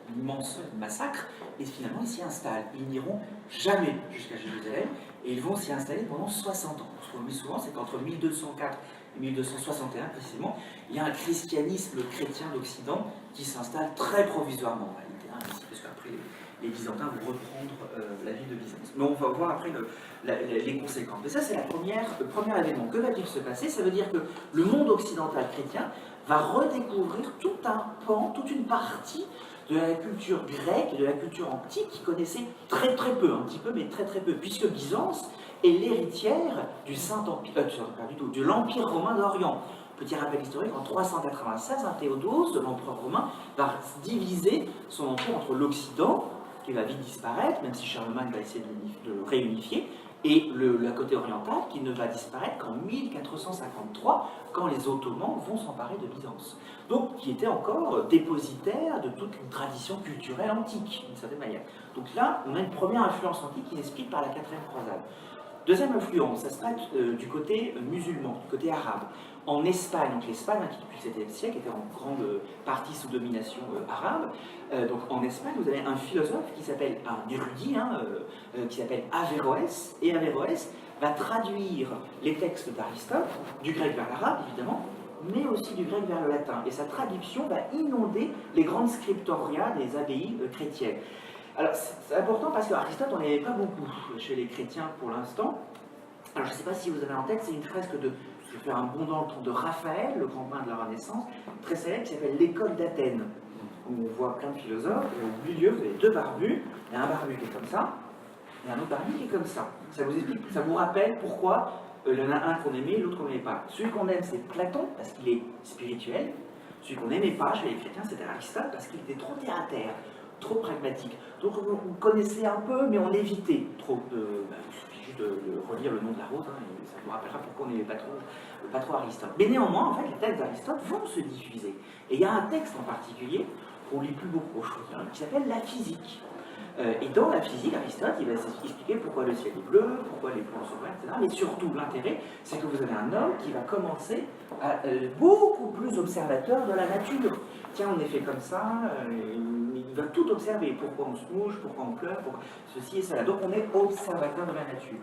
Speaker 1: un immense massacre, et finalement ils s'y installent. Ils n'iront jamais jusqu'à Jérusalem, et ils vont s'y installer pendant 60 ans. Ce qu'on oublie souvent, c'est qu'entre 1204 et 1261 précisément, il y a un christianisme chrétien d'Occident qui s'installe très provisoirement en réalité, hein, parce qu'après les Byzantins vont reprendre la ville de Byzance. Mais on va voir après les conséquences. Mais ça c'est le premier événement. Que va-t-il se passer? Ça veut dire que le monde occidental chrétien va redécouvrir tout un pan, toute une partie de la culture grecque et de la culture antique qui connaissait très très peu, un petit peu mais très très peu, puisque Byzance est l'héritière du Saint-Empire, de l'Empire romain d'Orient. Petit rappel historique, en 396, Théodose, l'empereur romain, va diviser son empire entre l'Occident,
Speaker 3: qui va vite disparaître, même si Charlemagne va essayer de le réunifier, et la côté orientale qui ne va disparaître qu'en 1453, quand les Ottomans vont s'emparer de Byzance. Donc, qui était encore dépositaire de toute une tradition culturelle antique, d'une certaine manière. Donc là, on a une première influence antique qui s'explique par la 4e croisade. Deuxième influence, ça se traite du côté musulman, du côté arabe. En Espagne, donc l'Espagne, qui depuis le 7e siècle était en grande partie sous domination arabe, donc en Espagne, vous avez un philosophe qui s'appelle, un érudit, qui s'appelle Averroès, et Averroès va traduire les textes d'Aristote, du grec vers l'arabe évidemment, mais aussi du grec vers le latin. Et sa traduction va inonder les grandes scriptoria des abbayes chrétiennes. Alors c'est important parce qu'Aristote, on n'avait pas beaucoup chez les chrétiens pour l'instant. Alors je ne sais pas si vous avez en tête, c'est une fresque de, je vais faire un bond dans le temps, de Raphaël, le grand peintre de la Renaissance, très célèbre, qui s'appelle l'École d'Athènes, où on voit plein de philosophes, et au milieu vous avez deux barbus, il y a un barbu qui est comme ça, et un autre barbu qui est comme ça. Ça vous explique, ça vous rappelle pourquoi il y en a un qu'on aimait, l'autre qu'on n'aimait pas. Celui qu'on aime, c'est Platon, parce qu'il est spirituel. Celui qu'on n'aimait pas chez les chrétiens, c'était Aristote, parce qu'il était trop terre à terre, trop pragmatique. Donc on connaissait un peu, mais on évitait trop. Il suffit juste de relire le nom de la rose, et ça vous rappellera pourquoi on n'aimait pas trop Aristote. Mais néanmoins, en fait, les textes d'Aristote vont se diffuser. Et il y a un texte en particulier, qu'on lit plus beaucoup aujourd'hui, qui s'appelle La physique. Et dans la physique, Aristote, il va expliquer pourquoi le ciel est bleu, pourquoi les plantes sont vertes, etc. Mais surtout, l'intérêt, c'est que vous avez un homme qui va commencer à beaucoup plus observateur de la nature. Tiens, on est fait comme ça, il va tout observer. Pourquoi on se mouche, pourquoi on pleure, pourquoi ceci et cela. Donc on est observateur de la nature.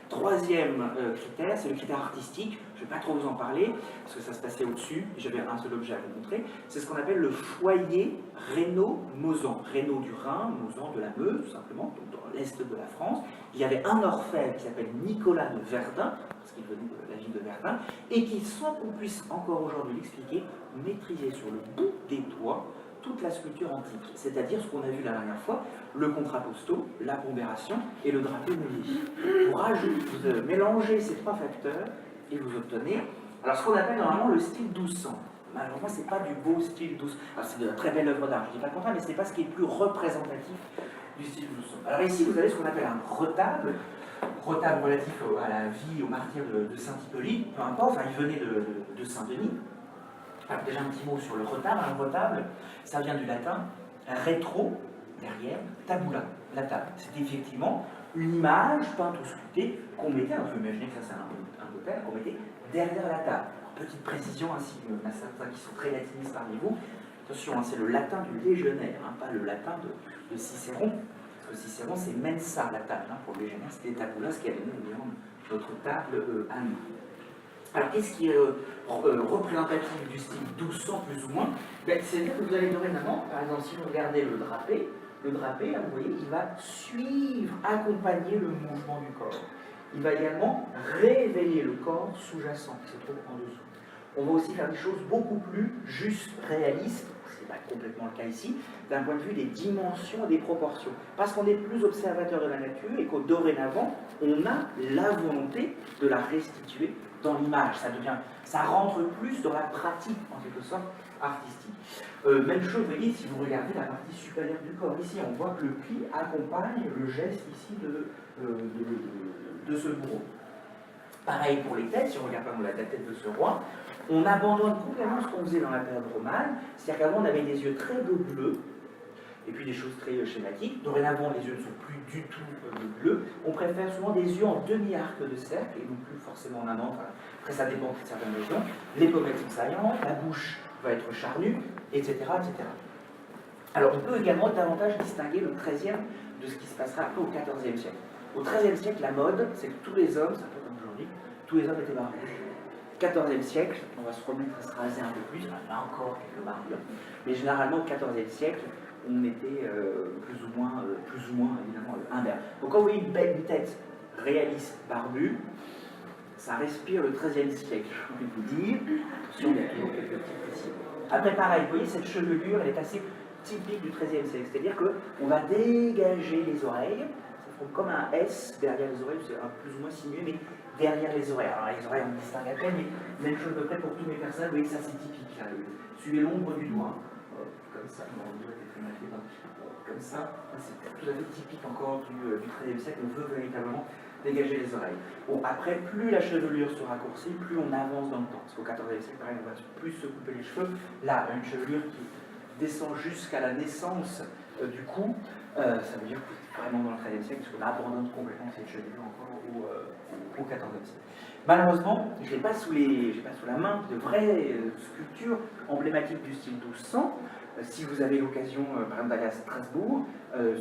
Speaker 3: Troisième critère, c'est le critère artistique. Je ne vais pas trop vous en parler, parce que ça se passait au-dessus, j'avais un seul objet à vous montrer. C'est ce qu'on appelle le foyer Rhénau-Mozan. Rhénau du Rhin, Mozan de la Meuse, tout simplement, donc dans l'est de la France. Il y avait un orfèvre qui s'appelle Nicolas de Verdun, parce qu'il venait de la ville de Verdun, et qui, sans qu'on puisse encore aujourd'hui l'expliquer, maîtrisait sur le bout des doigts toute la sculpture antique, c'est-à-dire ce qu'on a vu la dernière fois, le contrapposto, la pondération et le drapé mouillé. Vous mélangez ces trois facteurs et vous obtenez alors ce qu'on appelle normalement le style 1200. Malheureusement, ce n'est pas du beau style 1200. C'est de très belle œuvre d'art, je ne dis pas le contraire, mais ce n'est pas ce qui est le plus représentatif du style 1200. Alors ici, vous avez ce qu'on appelle un retable relatif à la vie, au martyr de Saint-Hippolyte, peu importe, enfin, il venait de Saint-Denis. Alors déjà un petit mot sur le retable. Un retable, ça vient du latin rétro, derrière, tabula, la table. C'est effectivement une image peinte ou sculptée qu'on mettait, on peut imaginer que ça c'est un hôtel, qu'on mettait derrière la table. Alors, petite précision, ainsi il y en a certains qui sont très latinistes parmi vous. Attention, c'est le latin du légionnaire, pas le latin de Cicéron. Parce que Cicéron c'est mensa, la table. Pour le légionnaire, c'était tabula, ce qui avait donné notre table à nous. Alors, qu'est-ce qui est représentatif du style 1200 plus ou moins? C'est-à-dire que vous allez dorénavant, par exemple, si vous regardez le drapé, là, vous voyez, il va suivre, accompagner le mouvement du corps. Il va également révéler le corps sous-jacent, qui se trouve en dessous. On va aussi faire des choses beaucoup plus justes, réalistes, ce n'est pas complètement le cas ici, d'un point de vue des dimensions et des proportions. Parce qu'on est plus observateur de la nature et qu'au dorénavant, on a la volonté de la restituer dans l'image. Ça rentre plus dans la pratique, en quelque sorte, artistique. Même chose, vous voyez, si vous regardez la partie supérieure du corps. Ici, on voit que le pli accompagne le geste ici de ce bourreau. Pareil pour les têtes, si on regarde la tête de ce roi, on abandonne complètement ce qu'on faisait dans la période romane, c'est-à-dire qu'avant on avait des yeux très bleus, et puis des choses très schématiques. Dorénavant, les yeux ne sont plus du tout bleus. On préfère souvent des yeux en demi-arc de cercle, et non plus forcément en amont. Enfin, après, ça dépend de certaines régions. Les pommettes sont saillantes, la bouche va être charnue, etc., etc. Alors, on peut également davantage distinguer le 13e de ce qui se passera au 14e siècle. Au 13e siècle, la mode, c'est que tous les hommes, c'est un peu comme aujourd'hui, tous les hommes étaient barbus. 14e siècle, on va se remettre à se raser un peu plus, il y en a encore quelques barbures, mais généralement au 14e siècle, on était plus ou moins évidemment imberbe. Donc quand vous voyez une tête réaliste, barbue, ça respire le 13e siècle, j'ai envie de vous dire. Attention, il y a toujours quelques petits précis. Après pareil, vous voyez cette chevelure, elle est assez typique du 13e siècle, c'est-à-dire qu'on va dégager les oreilles, ça forme comme un S derrière les oreilles, c'est plus ou moins sinueux, mais derrière les oreilles. Alors les oreilles on distingue à peine, mais même chose à peu près pour tous mes personnages, vous voyez ça c'est typique. Là. Suivez l'ombre du doigt. comme ça, mon vidéo était très mal fait, comme ça, c'est tout à fait typique encore du XIIIe siècle, on veut véritablement dégager les oreilles. Bon, après, plus la chevelure se raccourcit, plus on avance dans le temps. Parce qu'au XIVe siècle, pareil, on va plus se couper les cheveux. Là, une chevelure qui descend jusqu'à la naissance du cou, ça veut dire que c'est vraiment dans le XIIIe siècle, parce qu'on abandonne complètement cette chevelure encore au XIVe siècle. Malheureusement, je n'ai pas sous la main de vraies sculptures emblématiques du style 1200. Si vous avez l'occasion, par exemple, d'aller à Strasbourg,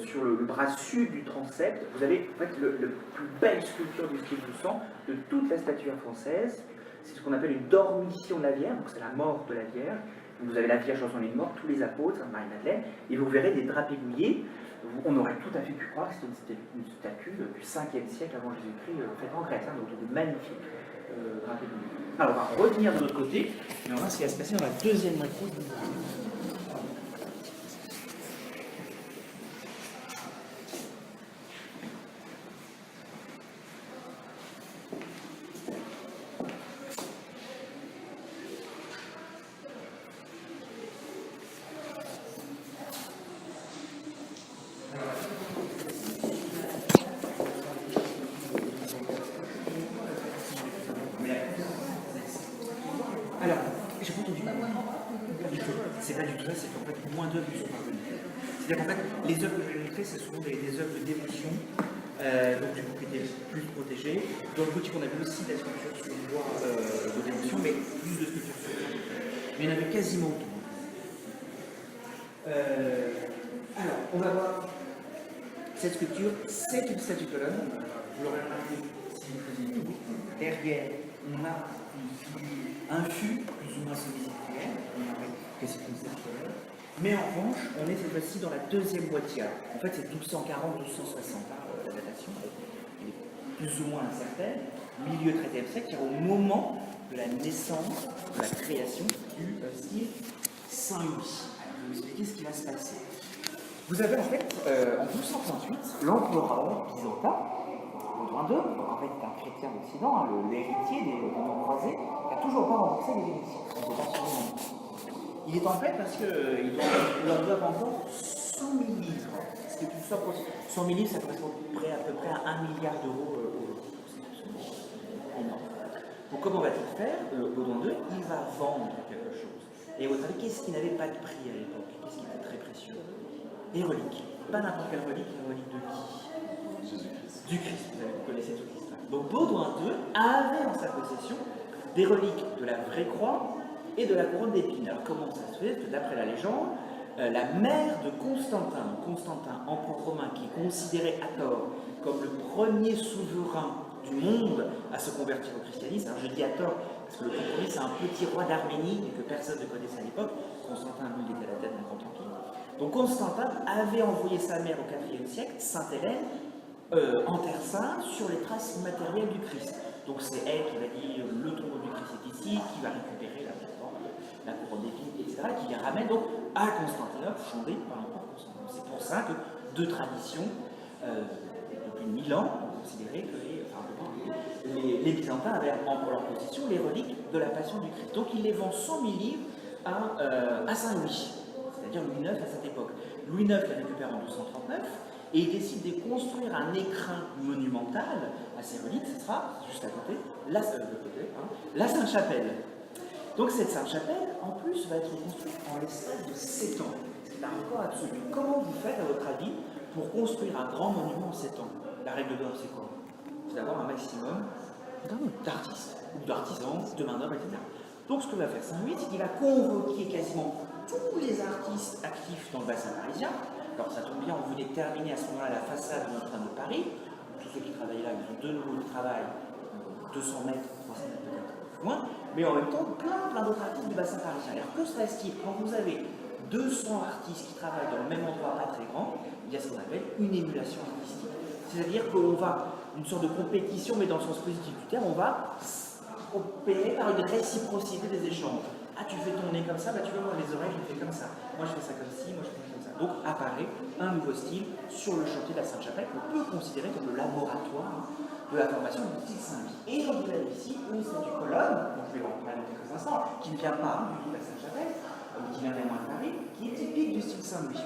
Speaker 3: sur le bras sud du transept, vous avez en fait le plus belle sculpture du style 1200 de toute la statuaire française. C'est ce qu'on appelle une dormition de la Vierge, donc c'est la mort de la Vierge. Donc vous avez la Vierge dans son lit de mort, tous les apôtres, Marie-Madeleine, et vous verrez des draps égouillés. On aurait tout à fait pu croire que c'était une statue du 5e siècle avant Jésus-Christ, faite en Grèce, donc de magnifiques draps égouillés. Alors on va revenir de l'autre côté, et on va voir ce qui va se passer dans la deuxième moitié du c'est pas du tout ça, c'est qu'en fait, moins d'œuvres ne sont parvenues. C'est-à-dire qu'en fait, les œuvres que j'ai faites, ce sont des œuvres de dévotion, donc du coup qui étaient plus protégées. Dans le boutique, on avait aussi des sculptures sur bois de dévotion, mais plus de sculptures sur bois. Mais il y en avait quasiment autant. Alors, on va voir cette sculpture, c'est une statue colonne. Vous l'aurez remarqué si vous faisiez tout. Derrière, on a un fût plus ou moins semi-circulaire. Que c'est une statue colonne. Mais en revanche, on est cette fois-ci dans la deuxième moitié. En fait, c'est 1240-1260, la datation. Elle est plus ou moins incertaine. Milieu XIIIe siècle, car au moment de la naissance, de la création du style Saint-Louis. Alors, je vais vous expliquer ce qui va se passer. Vous avez en fait, en 1238, l'empereur byzantin, Baudouin II, donc en fait un chrétien d'Occident, l'héritier des noms croisés, qui n'a toujours pas remboursé les vénitiens. On ne sait pas sur le nom. Il est en fait parce qu'il leur doit encore 100 000 livres. Ce qui est tout ça pour 100 000 livres, ça correspond à peu près à 1 milliard d'euros aujourd'hui. C'est énorme. Donc comment va-t-il faire? Baudouin II, il va vendre quelque chose. Et à votre avis, qu'est-ce qui n'avait pas de prix à l'époque? Qu'est-ce qui était très précieux? Les reliques. Pas n'importe quelle relique, la relique de qui? Du Christ. Vous connaissez toute l'histoire. Donc Baudouin II avait en sa possession des reliques de la vraie croix et de la couronne d'épines. Alors comment ça se fait? D'après la légende, la mère de Constantin, empereur romain, qui est considéré à tort comme le premier souverain du monde à se convertir au christianisme. Alors je dis à tort parce que le premier, c'est un petit roi d'Arménie que personne ne connaissait à l'époque. Constantin, lui, il était à la tête d'un grand empire. Donc Constantin avait envoyé sa mère au IVe siècle, Sainte Hélène, en Terre Sainte, sur les traces matérielles du Christ. Donc c'est elle qui va dire le tombeau du Christ est ici, qui va récupérer la couronne d'épines, etc., qui les ramène donc à Constantinople, fondée par l'empereur Constantin. C'est pour ça que deux traditions, depuis 1000 ans, on considérait que les Byzantins avaient en leur possession les reliques de la Passion du Christ. Donc ils les vendent 100 000 livres à Saint-Louis, c'est-à-dire Louis IX à cette époque. Louis IX les récupère en 1239 et il décide de construire un écrin monumental à ces reliques. Ce sera juste à côté, la Sainte-Chapelle. Donc cette Sainte-Chapelle, en plus, va être construite en l'espace de 7 ans. C'est un record absolu. Comment vous faites, à votre avis, pour construire un grand monument en 7 ans? La règle d'or, c'est quoi? C'est d'avoir un maximum d'artistes, ou d'artisans, de main-d'œuvre, etc. Donc ce que va faire Saint-Louis, c'est qu'il va convoquer quasiment tous les artistes actifs dans le bassin parisien. Alors ça tombe bien, on voulait terminer à ce moment-là la façade de Notre-Dame de Paris. Tous ceux qui travaillaient là, ils ont de nouveau du travail, 200 mètres, 300 mètres peut-être plus loin, mais en même temps, plein d'autres artistes du bassin parisien. Alors que se passe-t-il quand vous avez 200 artistes qui travaillent dans le même endroit pas très grand? Il y a ce qu'on appelle une émulation artistique. C'est-à-dire qu'on va, une sorte de compétition, mais dans le sens positif du terme, on va opérer par une réciprocité des échanges. Ah, tu fais ton nez comme ça, bah tu vois, moi les oreilles, je les fais comme ça. Moi je fais ça comme ci, moi je fais comme ça. Donc apparaît un nouveau style sur le chantier de la Sainte-Chapelle qu'on peut considérer comme le laboratoire de la formation du style Saint-Louis. Et donc vous avez ici une statue colonne, donc je vais en parler dans quelques instants, qui ne vient pas du de la Sainte-Chapelle, qui vient des moins Paris, qui est typique du style Saint-Louis.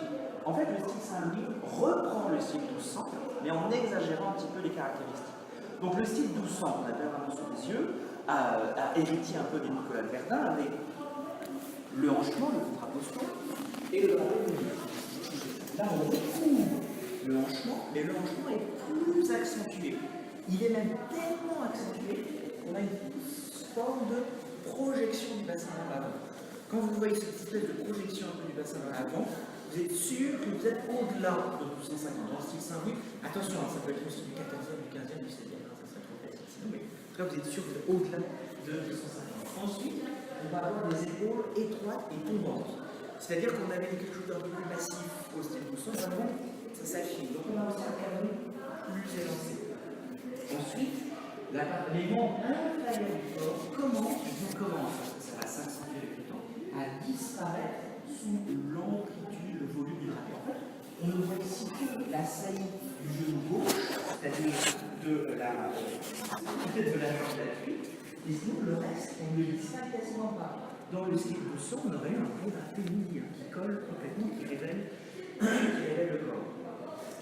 Speaker 3: En fait, le style Saint-Louis reprend le style 1200, mais en exagérant un petit peu les caractéristiques. Donc le style 1200, on a bien vraiment sous les yeux, a hérité un peu de Nicolas de Verdun avec le hanchement, le contraposton et le drapeau de nuit. Là, on retrouve le hanchement, mais le hanchement est plus accentué. Il est même tellement accentué qu'on a une forme de projection du bassin vers l'avant. Quand vous voyez cette espèce de projection un peu du bassin vers l'avant, vous êtes sûr que vous êtes au-delà de 1250. Dans le style Saint-Louis, attention, ça peut être le style du 14e, du 15e, du 16e, ça serait trop facile sinon, mais en tout cas, vous êtes sûr que vous êtes au-delà de 1250. Ensuite, on va avoir des épaules étroites et tombantes. C'est-à-dire qu'on avait quelque chose d'un peu plus massif au style 1200, vraiment, ça s'affine. Donc on a aussi un canon plus élancé. Ensuite, les membres inférieurs du corps commencent, parce que ça va s'accentuer avec le temps, à disparaître sous l'amplitude, le volume du drapeau. En fait, on ne voit ici que la saillie du genou gauche, c'est-à-dire de la jambe d'appui, et sinon le reste, on ne le distingue quasiment pas. Dans le style 1200, on aurait eu un gros drapé midi qui colle complètement, qui révèle le corps.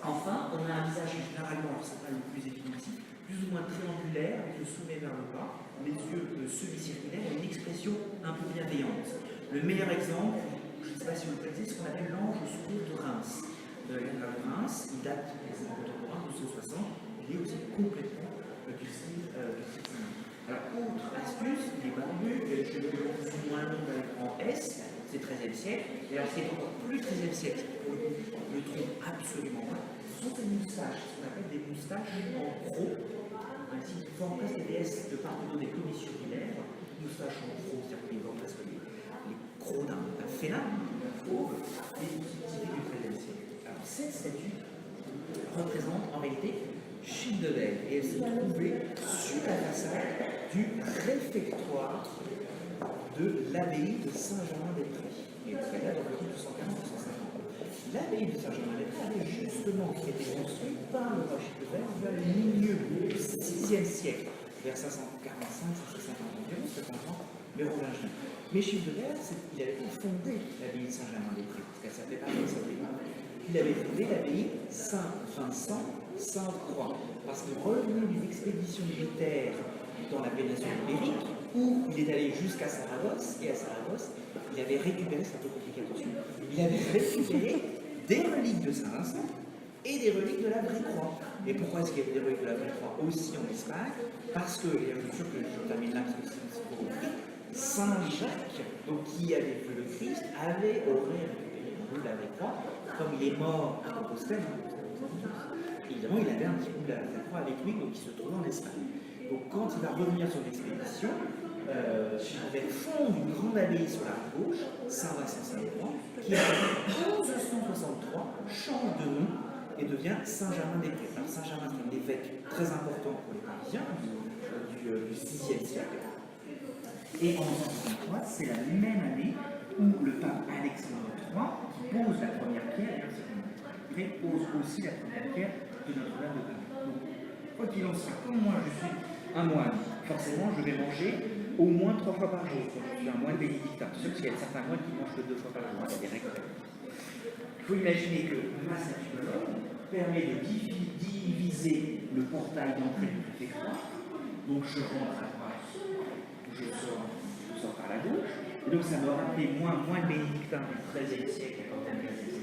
Speaker 3: Enfin, on a un visage généralement, c'est pas le plus évident ici, plus ou moins triangulaire, avec le sommet vers le bas, les yeux semi-circulaires et une expression un peu bienveillante. Le meilleur exemple, je ne sais pas si vous le connaissez, c'est ce qu'on appelle l'ange au sourire de Reims. L'ange de Reims, il date des années contemporains, 1260, il est aussi complètement du style Saint-Louis. Alors, autre astuce, les barbus, les cheveux plus ou moins longs en S, c'est 13e siècle, et alors ce qui est encore plus 13e siècle, pour le trompe absolument pas, ce sont des moustaches, ce qu'on appelle des moustaches en croc, ainsi qui forment presque des S de part et d'autre des commissures du lèvres, moustaches en croc, c'est-à-dire qu'ils forment presque les crocs d'un félin, d'un fauve, et typiques du 13e siècle. Alors, cette statue représente en réalité Chine de Belle, et elle s'est trouvée sur la façade du réfectoire de l'abbaye de Saint-Germain-des-Prés. Et c'est là dans le 1240-1250. L'abbaye de Saint-Germain-des-Prés avait justement été construite par le roi Chine de Belle vers le milieu du 6e siècle, vers 545-550 environ, c'est un grand mérovingien. Mais Chine de Belle, il avait fondé l'abbaye de Saint-Germain-des-Prés, parce qu'elle s'appelait pas comme ça au départ. Il avait fondé l'abbaye Saint-Vincent Sainte-Croix, parce que revenu d'une expédition militaire dans la péninsule ibérique, où il est allé jusqu'à Saragosse, et à Saragosse, il avait récupéré, c'est un peu compliqué attention, il avait récupéré des reliques de Saint-Vincent et des reliques de la Vraie Croix. Et pourquoi est-ce qu'il y avait des reliques de la Vraie Croix aussi en Espagne? Parce que, et je suis sûr que je termine là, parce que c'est pour compris, Saint Jacques, donc qui avait vu le Christ, aurait récupéré de la Vraie Croix, comme il est mort à Compostelle. Évidemment, il avait un petit bout de la croix avec lui, donc il se trouvait en Espagne. Donc, quand il va revenir sur l'expédition, Chirvet fonde une grande abbaye sur la rive gauche, Saint-Vincent-Sainte-Croix, qui en 1163 change de nom et devient Saint-Germain-des-Prés. Alors, Saint-Germain, c'est un évêque très important pour les Parisiens du 6e siècle. Et en 1163, c'est la même année où le pape Alexandre III, qui pose la première pierre, pose aussi la première pierre de Notre-Dame de Paris. Donc, quoi qu'il en soit, comme moi je suis un moine, forcément je vais manger au moins 3 fois par jour. Je suis un moine bénédictin. C'est sûr qu'il y a certains moines qui mangent que 2 fois par jour, c'est des règles. Il faut imaginer que ma statue permet de diviser le portail d'entrée du réfectoire. Donc je rentre à droite, je sors par la gauche. Et donc ça me rappelait moi, moine bénédictin du XIIIe siècle, quand même, etc.,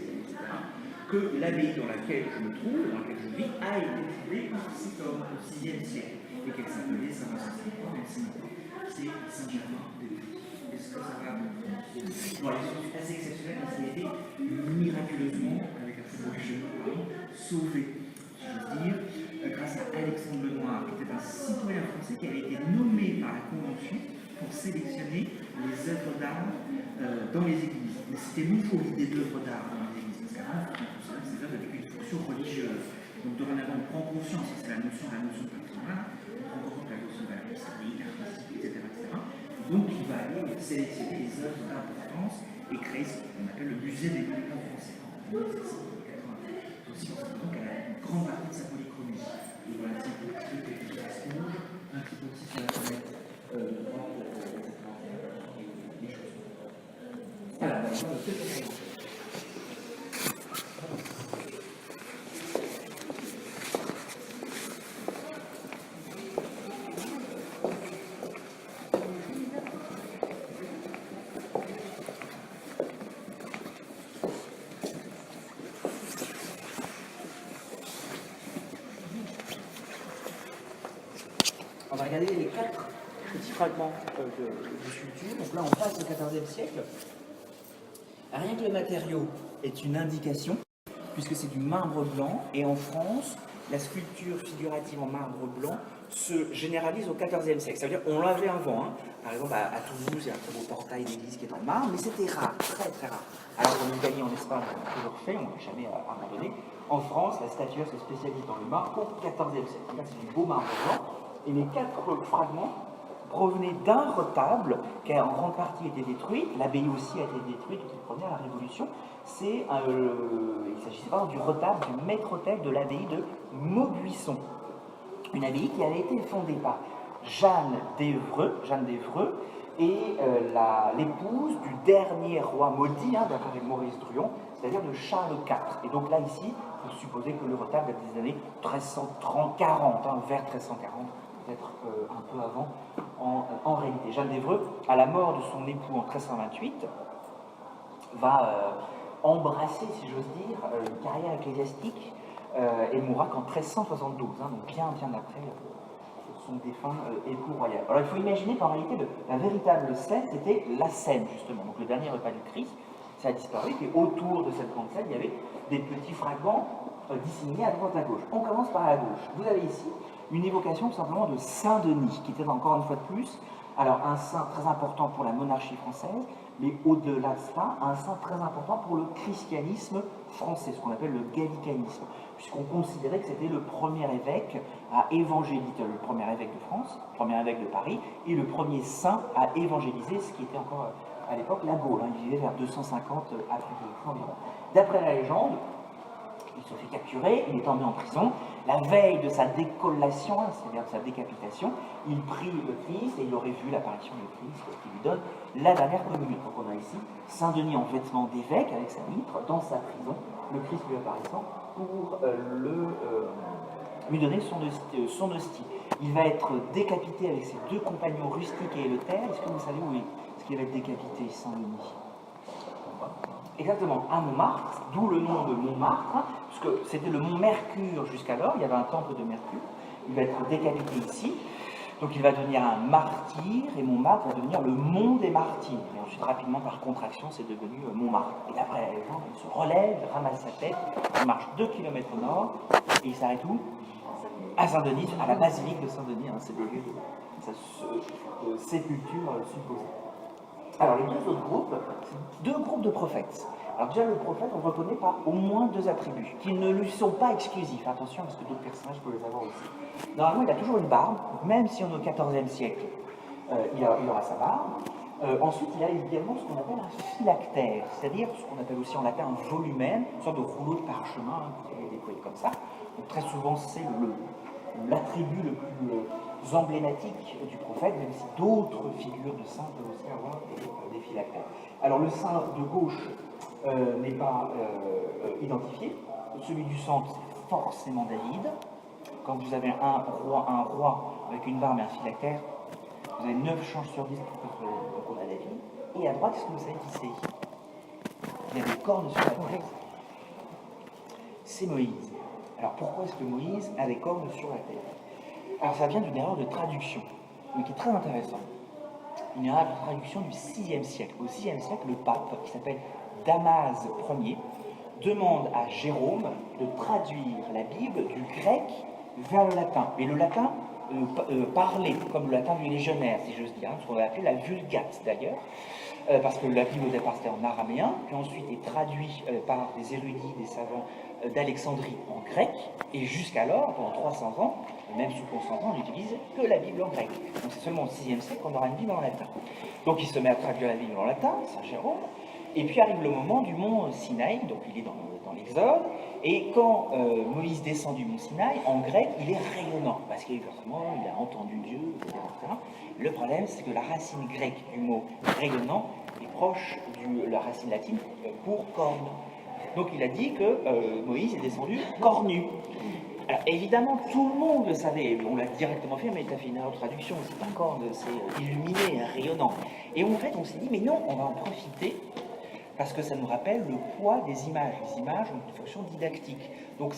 Speaker 3: que l'abbaye dans laquelle je me trouve, dans laquelle je vis, a été fondée par cet homme au 6e siècle, et qu'elle s'appelait Saint-Vincent-Sainte-Croix, même si maintenant c'est Saint-Germain-des-Prés. Est-ce que ça va? Bon, les choses assez exceptionnelles parce qu'il a été miraculeusement, avec un peu de jeu, sauvé, je veux dire, grâce à Alexandre Lenoir, qui était un citoyen français qui avait été nommé par la Convention pour sélectionner les œuvres d'art dans les églises. Mais c'était une folie l'idée d'œuvres d'art dans les églises, parce qu'avant, ces œuvres avaient une fonction religieuse. Donc dorénavant, on prend conscience, et c'est la notion de patrimoine, on prend conscience de la notion de la historique, artistique, etc., etc. Donc il va aller sélectionner les œuvres d'importance et créer ce qu'on appelle le musée des monuments français. En 1780. Aussi, donc elle a une grande partie de sa polychromie. Donc voilà, c'est un petit peu quelque chose qui rouge, un petit peu aussi sur la fenêtre droite, les choses. Alors, On va regarder les 4 petits fragments de sculpture. Donc là, on passe au XIVe siècle. Rien que le matériau est une indication, puisque c'est du marbre blanc. Et en France, la sculpture figurative en marbre blanc se généralise au XIVe siècle. Ça veut dire qu'on l'avait avant. Hein. Par exemple, à Toulouse, il y a un très beau portail d'église qui est en marbre, mais c'était rare, très très rare. Alors qu'en Italie, en Espagne, on l'a toujours fait, on n'a jamais abandonné. En France, la statuaire se spécialise dans le marbre au XIVe siècle. Là, c'est du beau marbre blanc. Et les 4 fragments provenaient d'un retable qui a en grande partie été détruit. L'abbaye aussi a été détruite, qui prenait à la Révolution. Il s'agissait du retable du maître-autel de l'abbaye de Maubuisson. Une abbaye qui avait été fondée par Jeanne d'Évreux et l'épouse du dernier roi maudit, d'après Maurice Druon, c'est-à-dire de Charles IV. Et donc là, ici, il faut supposer que le retable date des années 1330-40, vers 1340. Peut-être un peu avant, en réalité. Jeanne d'Évreux, à la mort de son époux en 1328, va embrasser, si j'ose dire, une carrière ecclésiastique et mourra qu'en 1372, donc bien après son défunt époux royal. Alors il faut imaginer qu'en réalité, la véritable scène, c'était la scène, justement. Donc le dernier repas du Christ, ça a disparu, et autour de cette grande scène, il y avait des petits fragments disséminés à droite à gauche. On commence par la gauche. Vous avez ici une évocation tout simplement de Saint-Denis, qui était encore une fois de plus, alors un saint très important pour la monarchie française, mais au-delà de cela, un saint très important pour le christianisme français, ce qu'on appelle le gallicanisme, puisqu'on considérait que c'était le premier évêque à évangéliser, le premier évêque de France, le premier évêque de Paris, et le premier saint à évangéliser ce qui était encore à l'époque la Gaule. Il vivait vers 250 après Jésus-Christ environ. D'après la légende, il se fait capturer, il est emmené en prison. La veille de sa décollation, c'est-à-dire de sa décapitation, il prie le Christ et il aurait vu l'apparition du Christ qui lui donne la dernière communion. Donc on a ici Saint-Denis en vêtements d'évêque avec sa mitre dans sa prison, le Christ lui apparaissant pour lui donner son hostie. Il va être décapité avec ses 2 compagnons rustiques et élétaires. Est-ce que vous savez où est-ce qu'il va être décapité, Saint-Denis? Exactement, à Montmartre, d'où le nom de Montmartre, puisque c'était le mont Mercure jusqu'alors, il y avait un temple de Mercure. Il va être décapité ici, donc il va devenir un martyr, et Montmartre va devenir le mont des martyrs. Et ensuite, rapidement, par contraction, c'est devenu Montmartre. Et d'après la légende, il se relève, il ramasse sa tête, il marche 2 km au nord, et il s'arrête où? À Saint-Denis, à la basilique de Saint-Denis, c'est le lieu de sa sépulture supposée. Alors les 2 autres groupes, c'est 2 groupes de prophètes. Alors déjà le prophète, on le reconnaît par au moins 2 attributs, qui ne lui sont pas exclusifs. Attention, parce que d'autres personnages peuvent les avoir aussi. Normalement, il a toujours une barbe, même si on est au XIVe siècle, il aura sa barbe. Ensuite, il a également ce qu'on appelle un phylactère, c'est-à-dire ce qu'on appelle aussi en latin un volumen, une sorte de rouleau de parchemin qui est déployé comme ça. Donc très souvent, c'est l'attribut le plus emblématique du prophète, même si d'autres figures de saints peuvent aussi avoir des phylactères. Alors le saint de gauche n'est pas identifié, celui du centre c'est forcément David. Quand vous avez un roi avec une barbe et un phylactère, vous avez 9 chances sur 10 pour qu'on a David. Et à droite, est-ce que vous savez qui c'est? Il y a des cornes sur la tête. C'est Moïse. Alors pourquoi est-ce que Moïse a des cornes sur la tête? Alors ça vient d'une erreur de traduction, mais qui est très intéressante. Une erreur de traduction du VIe siècle. Au VIe siècle, le pape, qui s'appelle Damase Ier, demande à Jérôme de traduire la Bible du grec vers le latin. Et le latin parlé, comme le latin du légionnaire, si j'ose dire, ce qu'on va appeler la Vulgate d'ailleurs, parce que la Bible au départ c'était en araméen, puis ensuite est traduit par des érudits, des savants d'Alexandrie en grec, et jusqu'alors, pendant 300 ans, même sous Constantin, on n'utilise que la Bible en grec. Donc c'est seulement au VIe siècle qu'on aura une Bible en latin. Donc il se met à traduire la Bible en latin, Saint Jérôme, Et puis arrive le moment du mont Sinaï, donc il est dans l'Exode, et quand Moïse descend du mont Sinaï, en grec, il est rayonnant, parce qu'évidemment, il a entendu Dieu, etc. Le problème, c'est que la racine grecque du mot rayonnant est proche de la racine latine pour corne. Donc il a dit que Moïse est descendu cornu. Alors évidemment, tout le monde le savait, on l'a directement fait, mais tu as fait une erreur de traduction, c'est pas corne, c'est illuminé, rayonnant. Et en fait, on s'est dit, mais non, on va en profiter, parce que ça nous rappelle le poids des images. Les images ont une fonction didactique. Donc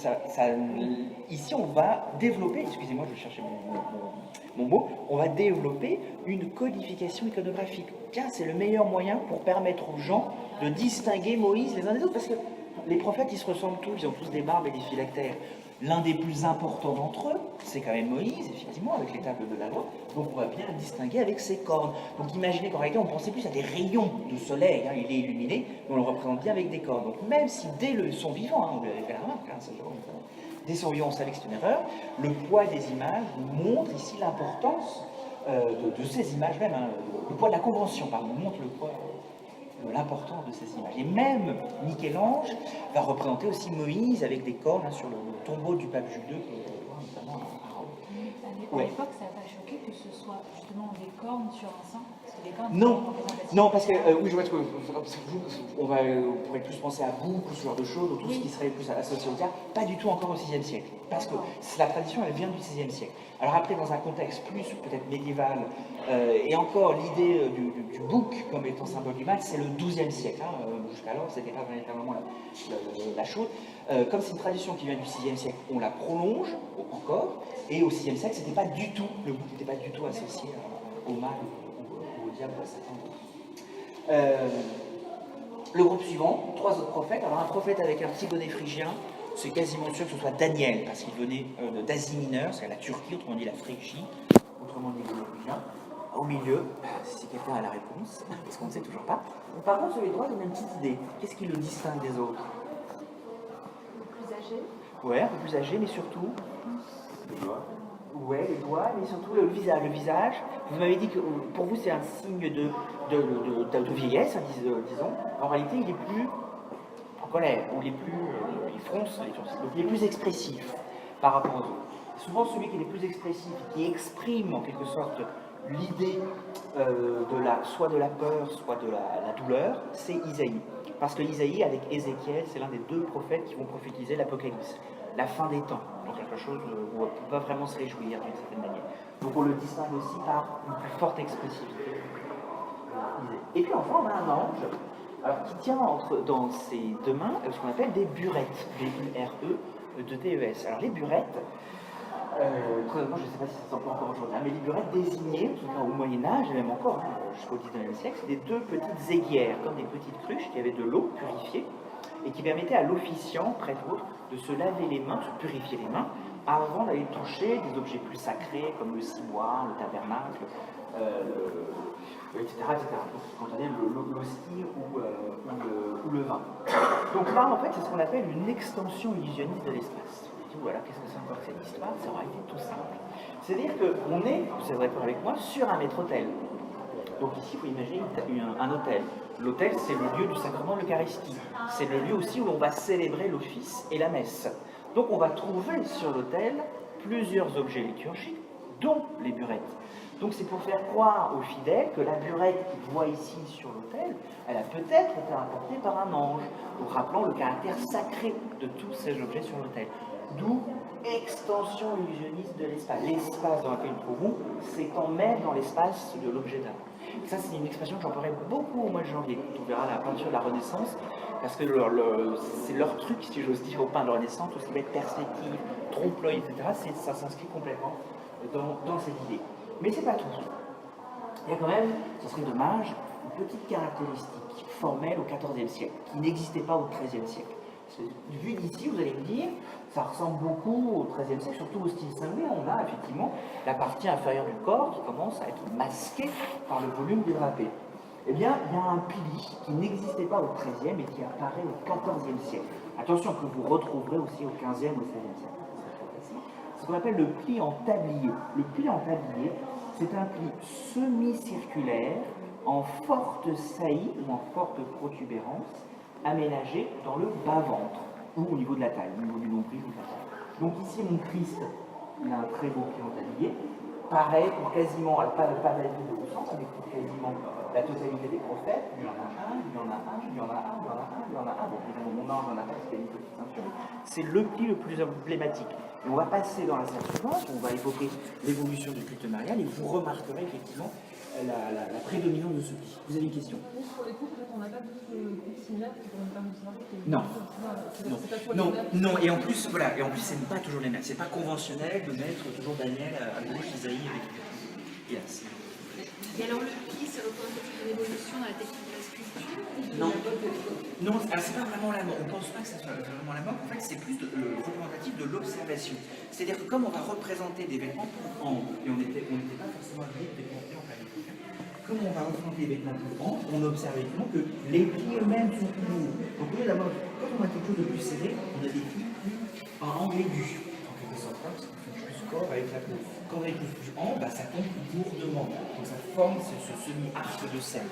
Speaker 3: ici, on va développer, excusez-moi, je cherchais mon mot, on va développer une codification iconographique. Tiens, c'est le meilleur moyen pour permettre aux gens de distinguer Moïse les uns des autres, parce que les prophètes, ils se ressemblent tous, ils ont tous des barbes et des phylactères. L'un des plus importants d'entre eux, c'est quand même Moïse, effectivement, avec les tables de la loi. Donc on va bien le distinguer avec ses cornes. Donc imaginez qu'en réalité, on pensait plus à des rayons de soleil, hein, il est illuminé, mais on le représente bien avec des cornes. Donc même si dès son vivant, hein, vous l'avez fait la remarque, hein, dès son vivant, on savait que c'est une erreur, le poids des images montre ici l'importance de ces images même, hein, le poids de la convention, pardon, montre le poids l'importance de ces images. Et même Michel-Ange va représenter aussi Moïse avec des cornes hein, sur le tombeau du pape Jules II, notamment à Rome.
Speaker 2: À l'époque, ça n'a pas choqué que ce soit justement des cornes sur un sein, parce que les cornes,
Speaker 3: non, non, parce que oui, je vois ce que on pourrait plus penser à boucle, ce genre de choses, ou tout ce qui serait plus associé au diable, pas du tout encore au VIe siècle, parce que la tradition, elle vient du VIe siècle. Alors après, dans un contexte plus peut-être médiéval, et encore l'idée du bouc comme étant symbole du mal, c'est le XIIe siècle. Hein, jusqu'alors, c'était pas véritablement la chose. Comme c'est une tradition qui vient du VIe siècle, on la prolonge encore, et au VIe siècle, c'était pas du tout, le bouc n'était pas du tout associé au mal, au diable, à Satan. Le groupe suivant, 3 autres prophètes. Alors un prophète avec un petit bonnet phrygien, c'est quasiment sûr que ce soit Daniel, parce qu'il venait d'Asie mineure, c'est la Turquie, autrement dit la Phrygie, autrement dit le phrygien. Au milieu, si quelqu'un a la réponse, parce qu'on ne sait toujours pas. Par contre, sur les droits, il y a une petite idée. Qu'est-ce qui le distingue des autres?
Speaker 2: le plus âgé.
Speaker 3: Ouais, un peu plus âgé, mais surtout les doigts. Ouais, les doigts, mais surtout le visage. Le visage, vous m'avez dit que pour vous c'est un signe de vieillesse, disons. En réalité, il est plus en colère, ou il fronce les sourcils, donc il est plus expressif par rapport aux autres. Souvent, celui qui est le plus expressif, qui exprime en quelque sorte l'idée soit de la peur, soit de la douleur, c'est Isaïe. Parce que Isaïe, avec Ézéchiel, c'est l'un des 2 prophètes qui vont prophétiser l'Apocalypse, la fin des temps. Donc quelque chose où on ne peut pas vraiment se réjouir d'une certaine manière. Donc on le distingue aussi par une plus forte expressivité. Et puis enfin, on a un ange alors, qui tient dans ses 2 mains ce qu'on appelle des burettes, B-U-R-E-T-E-S. Alors les burettes, très honnêtement, je ne sais pas si ça s'emploie encore aujourd'hui, mais les burettes désignées, en tout cas au Moyen-Âge, et même encore jusqu'au XIXe siècle, c'est des 2 petites aiguières, comme des petites cruches qui avaient de l'eau purifiée et qui permettaient à l'officiant, prêtre ou autre, de se laver les mains, de se purifier les mains, avant d'aller toucher des objets plus sacrés comme le ciboire, le tabernacle, etc., etc. Donc, quand on dit l'hostie ou le vin. Donc là, en fait, c'est ce qu'on appelle une extension illusionniste de l'espace. Voilà, qu'est-ce que c'est encore que cette histoire? C'est en réalité tout simple. C'est-à-dire qu'on est, vous êtes d'accord avec moi, sur un maître-autel. Donc ici, il faut imaginer un autel. L'autel, c'est le lieu du sacrement de l'Eucharistie. C'est le lieu aussi où on va célébrer l'office et la messe. Donc on va trouver sur l'autel plusieurs objets liturgiques, dont les burettes. Donc c'est pour faire croire aux fidèles que la burette qu'ils voient ici sur l'autel, elle a peut-être été apportée par un ange, en rappelant le caractère sacré de tous ces objets sur l'autel. D'où extension illusionniste de l'espace. L'espace dans lequel nous trouvons s'étend même dans l'espace de l'objet d'art. Ça, c'est une expression que j'emploierai beaucoup au mois de janvier. On verra la peinture de la Renaissance, parce que c'est leur truc, si j'ose dire, au peint de la Renaissance, tout ce qui va être perspective, trompe-l'œil, etc., ça s'inscrit complètement dans cette idée. Mais c'est pas tout. Il y a quand même, ce serait dommage, une petite caractéristique formelle au XIVe siècle, qui n'existait pas au XIIIe siècle. Vu d'ici, vous allez me dire, ça ressemble beaucoup au XIIIe siècle, surtout au style cinglé. On a effectivement la partie inférieure du corps qui commence à être masquée par le volume dédrapé. Eh bien, il y a un pli qui n'existait pas au XIIIe et qui apparaît au XIVe siècle. Attention, que vous retrouverez aussi au XVe ou au XVIe siècle. C'est ce qu'on appelle le pli en tablier. Le pli en tablier, c'est un pli semi-circulaire en forte saillie ou en forte protubérance aménagée dans le bas-ventre ou au niveau de la taille, au niveau du nombril ou de la taille. Donc ici, mon Christ, il a un très beau pied. Pareil pour quasiment, pas David au centre, mais pour quasiment la totalité des prophètes. Il y en a un, il y en a un, il y en a un, il y en a un, il y en a un. Bon, évidemment, mon ange en a pas, c'était une petite ceinture. C'est le pli le plus emblématique. Et on va passer dans la salle suivante, on va évoquer l'évolution du culte marial, et vous remarquerez effectivement la prédominance de ce pli. Vous avez une question?
Speaker 4: Pour les couples, on n'a pas de couple similaire qui pourrait nous permettre de savoir que
Speaker 3: Non. Non, et en plus, voilà, c'est pas toujours les mêmes. C'est pas conventionnel de mettre toujours Daniel à gauche, Isaïe avec Yes.
Speaker 5: Et alors le pli, c'est représentatif d'une évolution dans la technique de la sculpture?
Speaker 3: Non, c'est pas vraiment la mort. On pense pas que ça soit vraiment la mort. En fait, c'est plus représentatif de l'observation. C'est-à-dire que comme on va représenter des vêtements pour ample, et on n'était pas forcément obligé de décompter en plein époque, comme on va représenter des vêtements pour ample, on observe effectivement que les plis eux-mêmes sont plus lourds. Donc au lieu d'avoir, quand on a quelque chose de plus serré, on a des plis plus en angle aigu. En quelque sorte, parce qu'on fait plus corps avec la peau. Quand on est plus ample, bah, ça tombe plus lourdement. Donc ça forme ce semi-arc de cercle.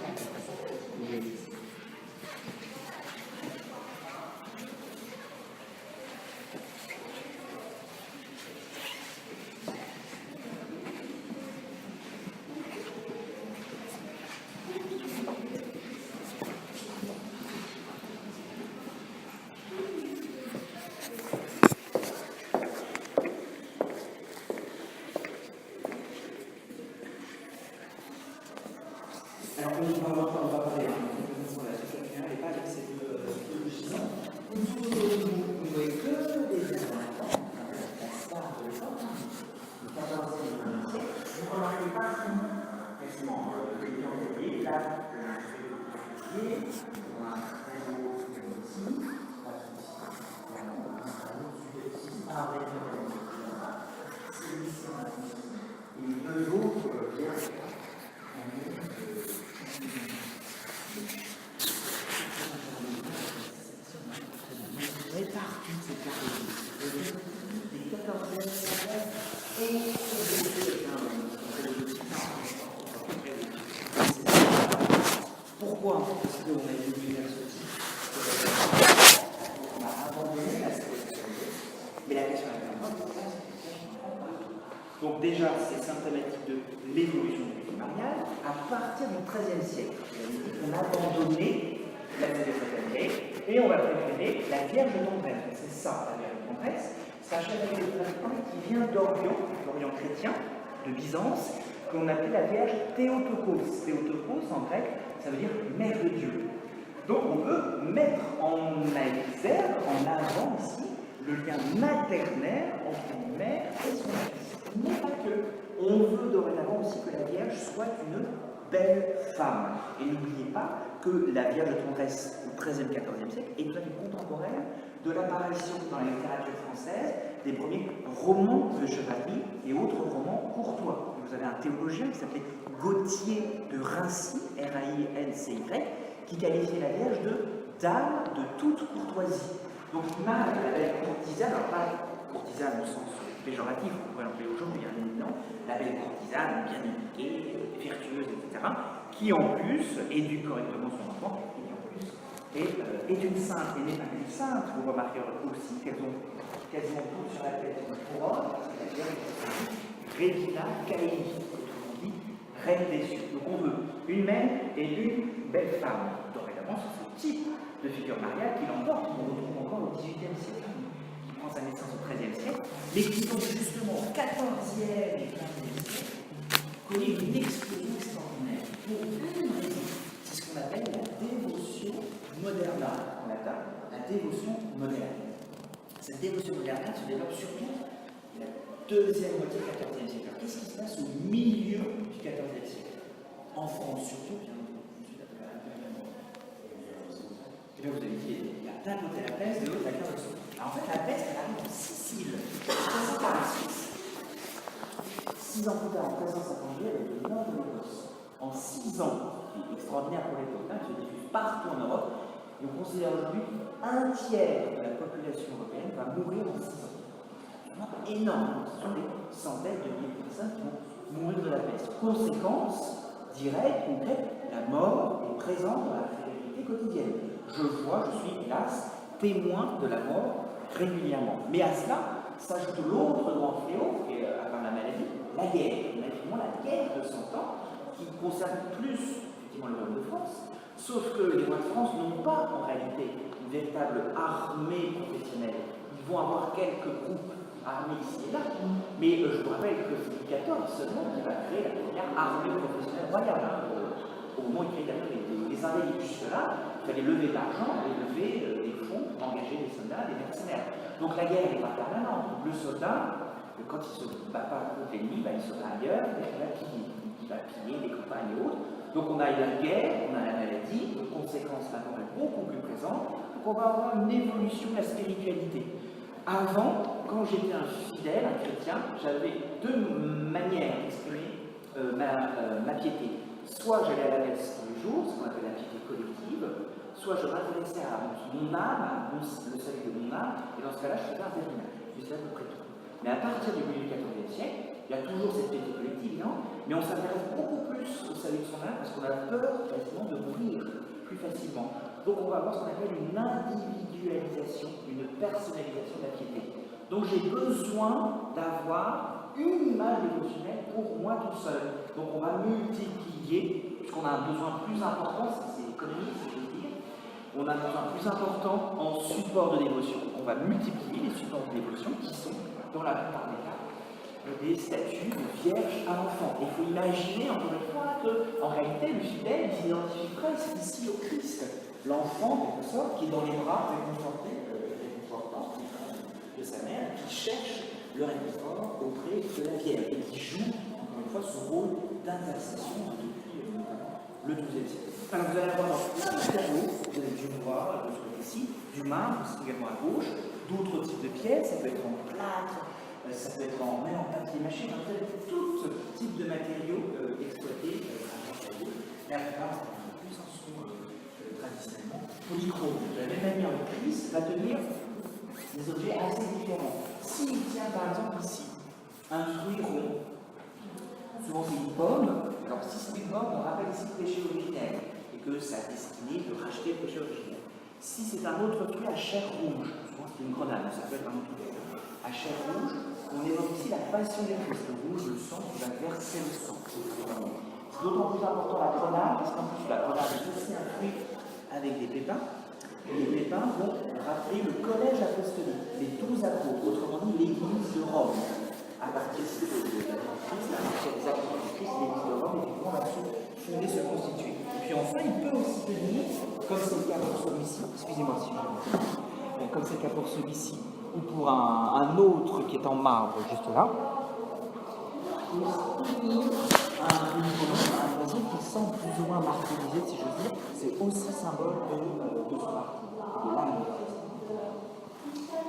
Speaker 3: Alors, on va parler de la situation et pas avec cette logisant. Vous voyez que des enfants, la star de l'époque, le 14e siècle, vous ne remarquez pas quasiment le pied, là, le pied, on a un très beau ici, et deux autres vierges. Répartis ces carrés des 14e siècle et pourquoi? Parce qu'on a une université, on a abandonné la spiritualité, mais la question est donc déjà, c'est symptomatique de l'évolution du culte marial à partir du XIIIe siècle. On a abandonné la spiritualité et on va préférer la Vierge tendresse. C'est ça, la Vierge tendresse. C'est un chevalier de Saint-Paul qui vient d'Orient chrétien, de Byzance, qu'on appelle la Vierge Théotokos. Théotokos, en grec, ça veut dire mère de Dieu. Donc on peut mettre en exergue, en avant ici, le lien maternel entre une mère et son fils. Mais pas que. On veut dorénavant aussi que la Vierge soit une belle femme. Et n'oubliez pas que la Vierge tendresse au XIIIe, XIVe siècle est tout à fait contemporaine de l'apparition dans la littérature française des premiers romans de chevalerie et autres romans courtois. Vous avez un théologien qui s'appelait Gauthier de Rincy, R-A-I-N-C-Y, qui qualifiait la Vierge de dame de toute courtoisie. Donc l'image de la belle courtisane, alors pas courtisane au sens péjoratif, on pourrait l'appeler aujourd'hui, bien évidemment, la belle courtisane bien éduquée, vertueuse, etc., qui en plus éduque correctement son enfant, et qui en plus est une sainte, et n'est pas une sainte. Vous remarquerez aussi qu'elles ont quasiment toutes sur la tête une couronne, c'est-à-dire Regina Caeli, autrement dit, reine des cieux. Donc on veut une mère et une belle femme. Dorénavant, c'est ce type de figure mariale qui l'emporte, qu'on retrouve encore au XVIIIe siècle, qui prend sa naissance au XIIIe siècle, mais qui donc justement au XIVe et XVe siècle connaît une explosion extraordinaire pour une raison. C'est ce qu'on appelle la dévotion moderna, en latin, la dévotion moderne. Cette dévotion moderne se développe surtout la deuxième moitié du XIVe siècle. Alors, qu'est-ce qui se passe au milieu du XIVe siècle? En France surtout, bien entendu. Et là, vous avez dit, il y a d'un côté la peste, de l'autre la guerre de sang. Alors, en fait, la peste, elle arrive en Sicile, 1346. 6 ans plus tard, en 1352, avec le nord de l'Écosse. En 6 ans, ce qui est extraordinaire pour l'époque, elle se diffuse partout en Europe. Et on considère aujourd'hui qu'un tiers de la population européenne va mourir en 6 ans. C'est vraiment énorme. Ce sont des centaines de milliers de personnes qui vont mourir de la peste. Conséquence, directe, concrète, la mort est présente dans la réalité quotidienne. Je suis hélas témoin de la mort régulièrement. Mais à cela s'ajoute l'autre grand fléau, et à part la maladie, la guerre. Effectivement, la guerre de 100 ans, qui concerne plus effectivement le royaume de France, sauf que les rois de France n'ont pas en réalité une véritable armée professionnelle. Ils vont avoir quelques groupes armés ici et là, mais je vous rappelle que c'est Louis XIV seulement qui va créer la première armée professionnelle royale. Au moment où il crée les invalides jusque-là, il fallait lever de l'argent et lever des fonds pour engager des soldats, des mercenaires. Donc la guerre n'est pas permanente. Le soldat, quand il ne se bat pas contre l'ennemi, il se bat ailleurs, il va piller les campagnes et autres. Donc on a la guerre, on a la maladie, les conséquences maintenant est beaucoup plus présente. Donc on va avoir une évolution de la spiritualité. Avant, quand j'étais un fidèle, un chrétien, j'avais deux manières d'exprimer ma piété. Soit j'allais à la messe tous les jours, ce qu'on appelle la piété collective, soit je m'intéressais à mon âme, le salut de mon âme, et dans ce cas-là, je faisais un pèlerinage. Je faisais à peu près tout. Mais à partir du milieu du XIVe siècle, il y a toujours cette piété collective, non? Mais on s'intéresse beaucoup plus au salut de son âme parce qu'on a peur facilement de mourir plus facilement. Donc on va avoir ce qu'on appelle une individualisation, une personnalisation de la piété. Donc j'ai besoin d'avoir une image émotionnelle pour moi tout seul. Donc on va multiplier, puisqu'on a un besoin plus important, c'est économique, si je veux dire, on a un besoin plus important en support de dévotion. On va multiplier les supports de dévotion qui sont, dans la plupart des cas, des statues de vierges à l'enfant. Et il faut imaginer, encore une fois, qu'en réalité, le fidèle s'identifie presque ici au Christ. L'enfant, en quelque sorte, qui est dans les bras réconfortant de sa mère, qui cherche le réconfort auprès de la Vierge et qui joue, encore une fois, ce rôle d'intercession depuis le XIIe siècle. Alors vous allez avoir dans le tableau, vous avez du bois, de ce côté-ci, du marbre, c'est également à gauche, d'autres types de pièces, ça peut être en plâtre, ça peut être même en papier mâché, vous avez tout type de matériaux exploités à la plupart, c'est plus en son traditionnellement polychrome. De la même manière, le Christ va tenir des objets assez différents. S'il tient par exemple ici un fruit rond, souvent c'est une pomme, alors si c'est une pomme, on rappelle ici le péché originel et que ça a destiné de racheter le péché originel. Si c'est un autre fruit à chair rouge, souvent c'est une grenade, ça peut être un autre fruit à chair rouge, on évoque ici la passion du Christ, le rouge, le sang qui va verser le sang. C'est d'autant plus important la grenade, parce qu'en plus la grenade est aussi un fruit avec des pépins. Et les pépins vont rappeler le collège apostolique, les 12 apôtres, autrement dit l'église de Rome. À partir de Christ, à partir des actes de Christ, l'église de Rome, effectivement, va se fonder, se constituer. Et puis enfin, il peut aussi tenir, comme c'est le cas pour celui-ci, excusez-moi si je me comme c'est le cas pour celui-ci, ou pour un autre qui est en marbre, juste là, un oiseau qui semble plus ou moins martyrisé, si je veux dire, c'est aussi symbole de son martyr, de l'âme de Christ.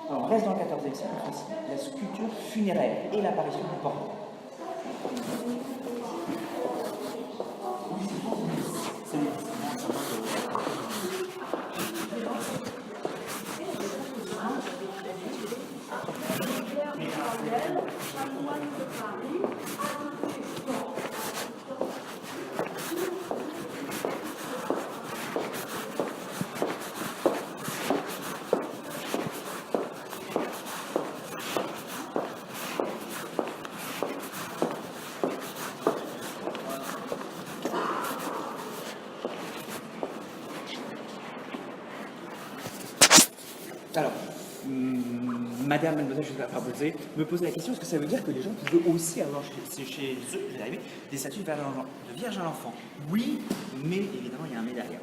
Speaker 3: Alors, on reste dans le XIVe siècle, ici, la sculpture funéraire et l'apparition du portrait. C'est un symbole de... Alors, Madame, mademoiselle, je vais la poser, me poser la question, est-ce que ça veut dire que les gens pouvaient aussi avoir chez eux, des statues de Vierge à l'enfant? Oui, mais évidemment, il y a un mais derrière.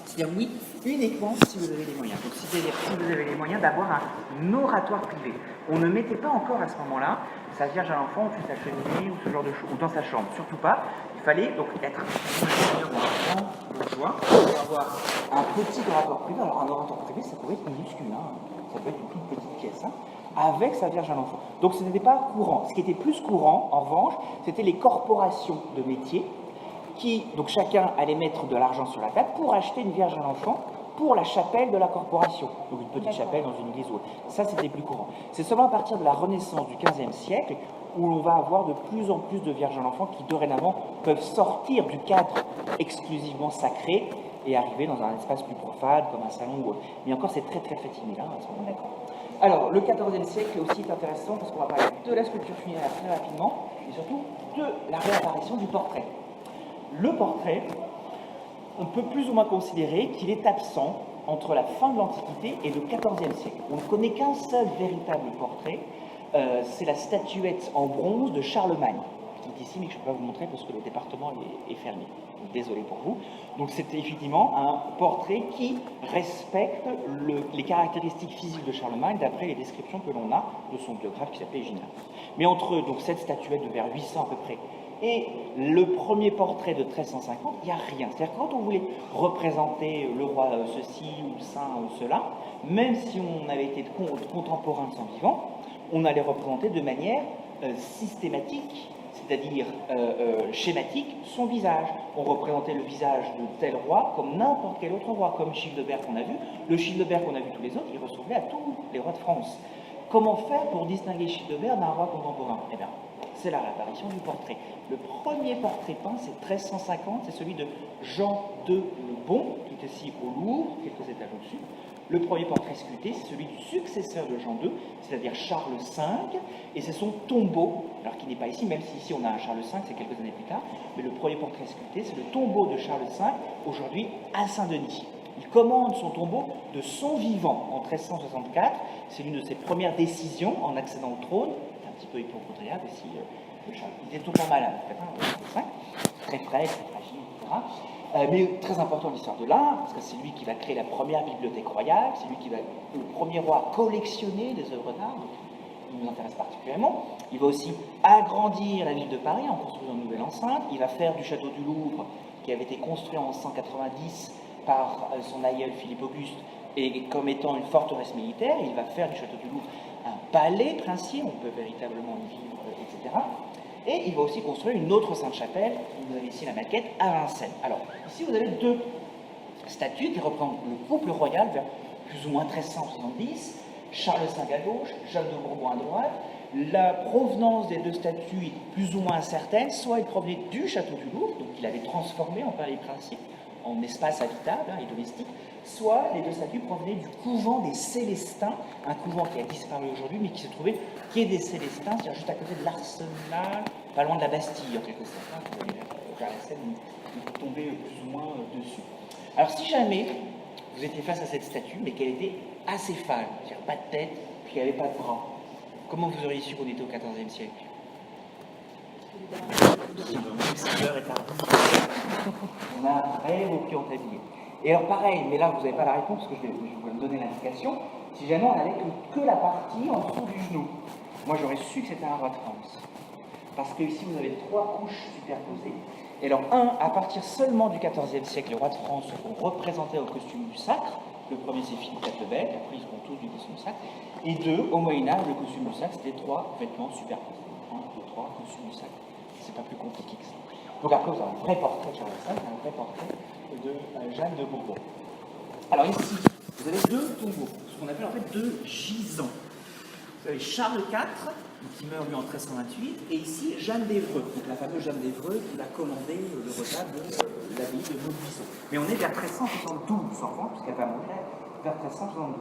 Speaker 3: C'est-à-dire oui, uniquement si vous avez les moyens. Donc, c'est-à-dire si vous avez les moyens d'avoir un oratoire privé. On ne mettait pas encore à ce moment-là sa Vierge à l'enfant au-dessus de sa cheminée ou ce genre de choses, ou dans sa chambre, surtout pas. Il fallait donc être un grand bourgeois pour avoir un petit oratoire privé. Alors un oratoire privé, ça pouvait être minuscule, hein. Ça peut être une toute petite pièce, hein, avec sa Vierge à l'enfant. Donc ce n'était pas courant. Ce qui était plus courant, en revanche, c'était les corporations de métiers qui, donc chacun allait mettre de l'argent sur la table pour acheter une Vierge à l'enfant pour la chapelle de la corporation, donc une petite chapelle dans une église ou autre. Ça, c'était plus courant. C'est seulement à partir de la Renaissance du XVe siècle où l'on va avoir de plus en plus de vierges à l'enfant qui, dorénavant, peuvent sortir du cadre exclusivement sacré et arriver dans un espace plus profane, comme un salon ou autre. Mais encore, c'est très très timide à ce moment-là. Alors, le XIVe siècle aussi est intéressant parce qu'on va parler de la sculpture funéraire très rapidement et surtout de la réapparition du portrait. Le portrait, on peut plus ou moins considérer qu'il est absent entre la fin de l'Antiquité et le XIVe siècle. On ne connaît qu'un seul véritable portrait, c'est la statuette en bronze de Charlemagne, qui est ici, mais que je ne peux pas vous montrer parce que le département est fermé. Donc, désolé pour vous. Donc c'est effectivement un portrait qui respecte les caractéristiques physiques de Charlemagne d'après les descriptions que l'on a de son biographe qui s'appelait Ginard. Mais entre donc, cette statuette de vers 800 à peu près et le premier portrait de 1350, il n'y a rien. C'est-à-dire que quand on voulait représenter le roi ceci ou saint ou cela, même si on avait été contemporain de son vivant, on allait représenter de manière systématique, c'est-à-dire schématique, son visage. On représentait le visage de tel roi comme n'importe quel autre roi, comme Childebert qu'on a vu. Le Childebert qu'on a vu tous les autres, il ressemblait à tous les rois de France. Comment faire pour distinguer Childebert d'un roi contemporain? Eh bien, c'est la réapparition du portrait. Le premier portrait peint, c'est 1350, c'est celui de Jean II le Bon, qui est ici au Louvre, quelques étages au-dessus. Le premier portrait sculpté, c'est celui du successeur de Jean II, c'est-à-dire Charles V, et c'est son tombeau, alors qui n'est pas ici, même si ici on a un Charles V, c'est quelques années plus tard, mais le premier portrait sculpté, c'est le tombeau de Charles V, aujourd'hui à Saint-Denis. Il commande son tombeau de son vivant en 1364, c'est l'une de ses premières décisions en accédant au trône, c'est un petit peu hypochondriaque aussi, il était tout le temps malade, très frais, très fragile, etc. Mais très important l'histoire de l'art, parce que c'est lui qui va créer la première bibliothèque royale, c'est lui qui va être le premier roi à collectionner des œuvres d'art, donc il nous intéresse particulièrement. Il va aussi agrandir la ville de Paris en construisant une nouvelle enceinte. Il va faire du château du Louvre, qui avait été construit en 190 par son aïeul Philippe Auguste, et comme étant une forteresse militaire, il va faire du château du Louvre un palais princier, on peut véritablement y vivre, etc. Et il va aussi construire une autre Sainte-Chapelle, vous avez ici la maquette, à Vincennes. Alors, ici vous avez deux statues qui représentent le couple royal vers plus ou moins 1370, Charles V à gauche, Jeanne de Bourbon à droite. La provenance des deux statues est plus ou moins incertaine, soit il provenait du château du Louvre, donc il avait transformé en palais princier, en espace habitable et domestique, soit les deux statues provenaient du couvent des Célestins, un couvent qui a disparu aujourd'hui, mais qui se trouvait quai des Célestins, c'est-à-dire juste à côté de l'Arsenal, pas loin de la Bastille, en quelque sorte. Vous voyez, vers la Seine, vous tombez plus ou moins dessus. Alors, si jamais vous étiez face à cette statue, mais qu'elle était acéphale, c'est-à-dire pas de tête, puis qu'elle n'avait pas de bras, comment vous auriez su qu'on était au XIVe siècle? On a un vrai vos pieds entaillés. Et alors pareil, mais là vous n'avez pas la réponse parce que je vais vous donner l'indication. Si jamais on n'avait que la partie en dessous du genou, moi j'aurais su que c'était un roi de France. Parce que ici vous avez trois couches superposées. Et alors à partir seulement du XIVe siècle, les rois de France seront représentés au costume du sacre. Le premier c'est Philippe IV le Bel, après ils seront tous du costume du sacre. Et deux, au Moyen-Âge, le costume du sacre c'était trois vêtements superposés. 1, 2, 3, costume du sacre. C'est pas plus compliqué que ça. Donc après, vous avez un vrai portrait de Charles V et un vrai portrait de Jeanne de Bourbon. Alors ici, vous avez deux tombeaux, ce qu'on appelle en fait deux gisants. Vous avez Charles IV, qui meurt lui en 1328, et ici Jeanne d'Évreux, donc la fameuse Jeanne d'Évreux qui va commander le retable de l'abbaye de Maubuisson. Mais on est vers 1372 en France, puisqu'elle va mourir vers 1372.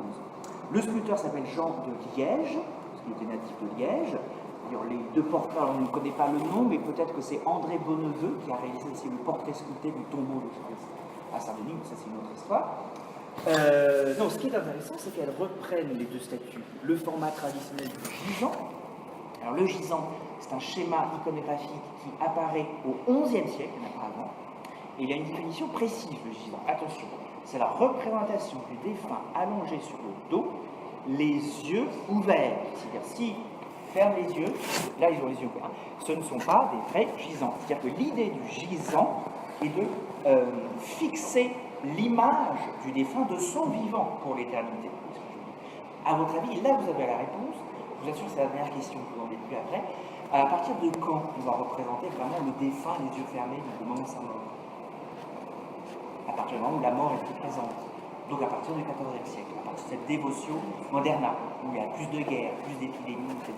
Speaker 3: Le sculpteur s'appelle Jean de Liège, parce qu'il était natif de Liège. Les deux portraits, on ne connaît pas le nom, mais peut-être que c'est André Bonneveux qui a réalisé aussi le portrait sculpté du tombeau de Charles à Saint-Denis, mais ça c'est une autre histoire. Non, ce qui est intéressant, c'est qu'elles reprennent les deux statues, le format traditionnel du gisant. Alors le gisant, c'est un schéma iconographique qui apparaît au XIe siècle, apparemment, et il a une définition précise, le gisant. Attention, c'est la représentation du défunt allongé sur le dos, les yeux ouverts. C'est-à-dire, si ferme les yeux, là ils ont les yeux ouverts. Ce ne sont pas des vrais gisants. C'est-à-dire que l'idée du gisant est de fixer l'image du défunt de son vivant pour l'éternité. À votre avis, là vous avez la réponse. Je vous assure que c'est la dernière question que vous n'en avez plus après. À partir de quand on va représenter vraiment le défunt les yeux fermés du moment de sa mort? À partir du moment où la mort est plus présente.
Speaker 1: donc à partir du XIVe siècle, à partir de cette dévotion moderna, où il y a plus de guerres, plus d'épidémies, etc.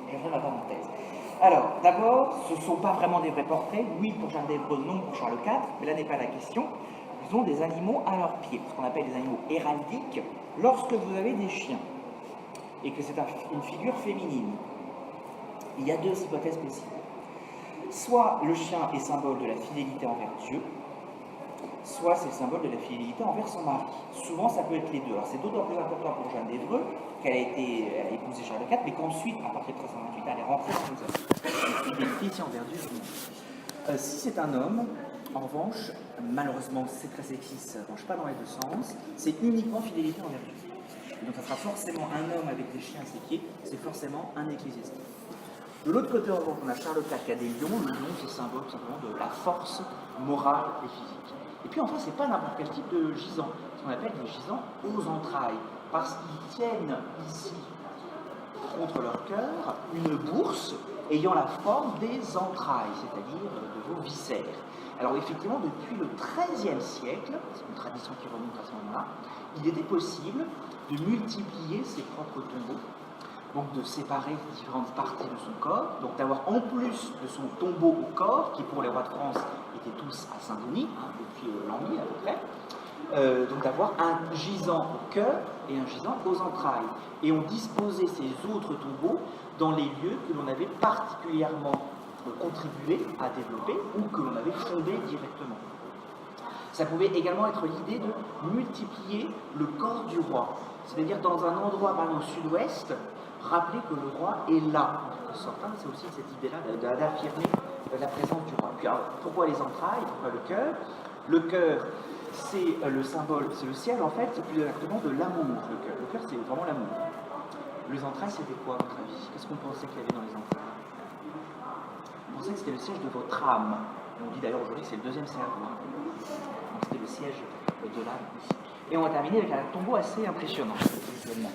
Speaker 1: Et je ferai ma parenthèse. Alors, d'abord, ce ne sont pas vraiment des vrais portraits, oui pour Jeanne d'Évreux, non pour Charles IV, mais là n'est pas la question. Ils ont des animaux à leurs pieds, ce qu'on appelle des animaux héraldiques, lorsque vous avez des chiens, et que c'est une figure féminine. Il y a deux hypothèses possibles. Soit le chien est symbole de la fidélité envers Dieu, soit c'est le symbole de la fidélité envers son mari. Souvent, ça peut être les deux. Alors, c'est d'autant plus important pour Jeanne d'Évreux qu'elle a épousé Charles IV, mais qu'ensuite, à partir de 1328, elle est rentrée dans les hommes. Une fidélité envers Dieu. Si c'est un homme, en revanche, malheureusement, c'est très sexiste, ça ne marche pas dans les deux sens, c'est uniquement fidélité envers Dieu. Et donc, ça sera forcément un homme avec des chiens à ses pieds, c'est forcément un ecclésiastique. De l'autre côté, en revanche, on a Charles IV qui a des lions. Le lion, c'est symbole simplement de la force morale et physique. Et puis enfin, c'est pas n'importe quel type de gisant, ce qu'on appelle des gisants aux entrailles, parce qu'ils tiennent ici, contre leur cœur, une bourse ayant la forme des entrailles, c'est-à-dire de vos viscères. Alors effectivement, depuis le XIIIe siècle, c'est une tradition qui remonte à ce moment-là, il était possible de multiplier ses propres tombeaux, donc de séparer différentes parties de son corps, donc d'avoir en plus de son tombeau au corps, qui pour les rois de France étaient tous à Saint-Denis, depuis l'an 1000 à peu près, donc d'avoir un gisant au cœur et un gisant aux entrailles. Et on disposait ces autres tombeaux dans les lieux que l'on avait particulièrement contribué à développer ou que l'on avait fondés directement. Ça pouvait également être l'idée de multiplier le corps du roi, c'est-à-dire dans un endroit par exemple au sud-ouest, rappeler que le roi est là, en quelque sorte. C'est aussi cette idée-là d'affirmer la présence du roi. Puis, alors, pourquoi les entrailles? Pourquoi le cœur? Le cœur, c'est le symbole, c'est le siège en fait, c'est plus exactement de l'amour, le cœur. Le cœur, c'est vraiment l'amour. Les entrailles, c'était quoi, à votre avis? Qu'est-ce qu'on pensait qu'il y avait dans les entrailles? On pensait que c'était le siège de votre âme. On dit d'ailleurs aujourd'hui que c'est le deuxième cerveau. Donc c'était le siège de l'âme ici. Et on va terminer avec un tombeau assez impressionnant, visuellement.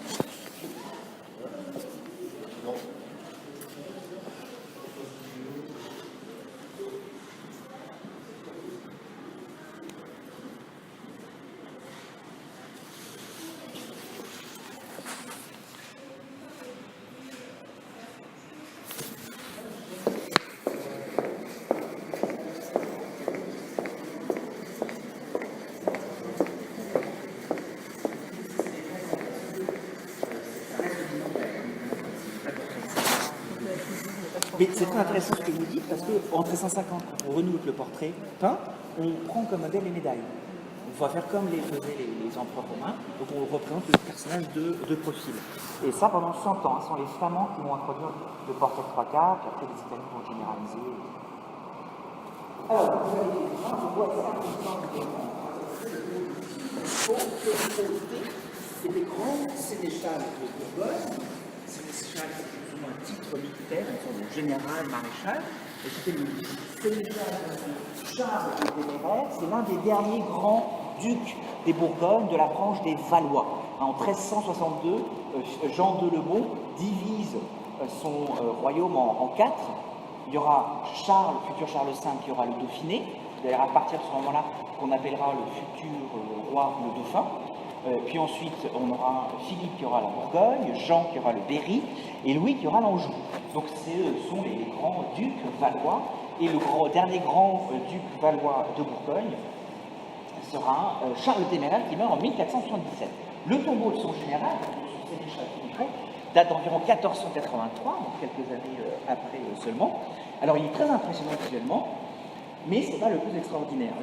Speaker 1: Mais c'est très intéressant ce que vous dites, parce qu'en 1350, quand on renoue le portrait peint, on prend comme modèle les médailles. On va faire comme les faisaient les empereurs romains, donc on représente le personnage de profil. Et ça pendant 100 ans, ce sont les Flamands qui vont introduire le portrait de 3/4, puis après les Italiens vont généraliser. Alors, vous avez des gens, je vois ça, c'est des grands sénéchals de Bourgogne, sénéchal, un titre militaire, une sorte de général, maréchal, et c'était le sénéchal Charles de Téméraire, c'est l'un des derniers grands ducs des Bourgognes de la branche des Valois. En 1362, Jean de Lemont divise son royaume en 4. Il y aura Charles, le futur Charles V, qui aura le Dauphiné. D'ailleurs, à partir de ce moment-là, qu'on appellera le futur roi le Dauphin. Puis ensuite, on aura Philippe qui aura la Bourgogne, Jean qui aura le Berry, et Louis qui aura l'Anjou. Donc ce sont les grands ducs valois, et le dernier grand duc valois de Bourgogne sera Charles le Téméraire qui meurt en 1477. Le tombeau de son général, son sénéchal Philippot, date d'environ 1483, donc quelques années après seulement. Alors il est très impressionnant visuellement, mais ce n'est pas le plus extraordinaire.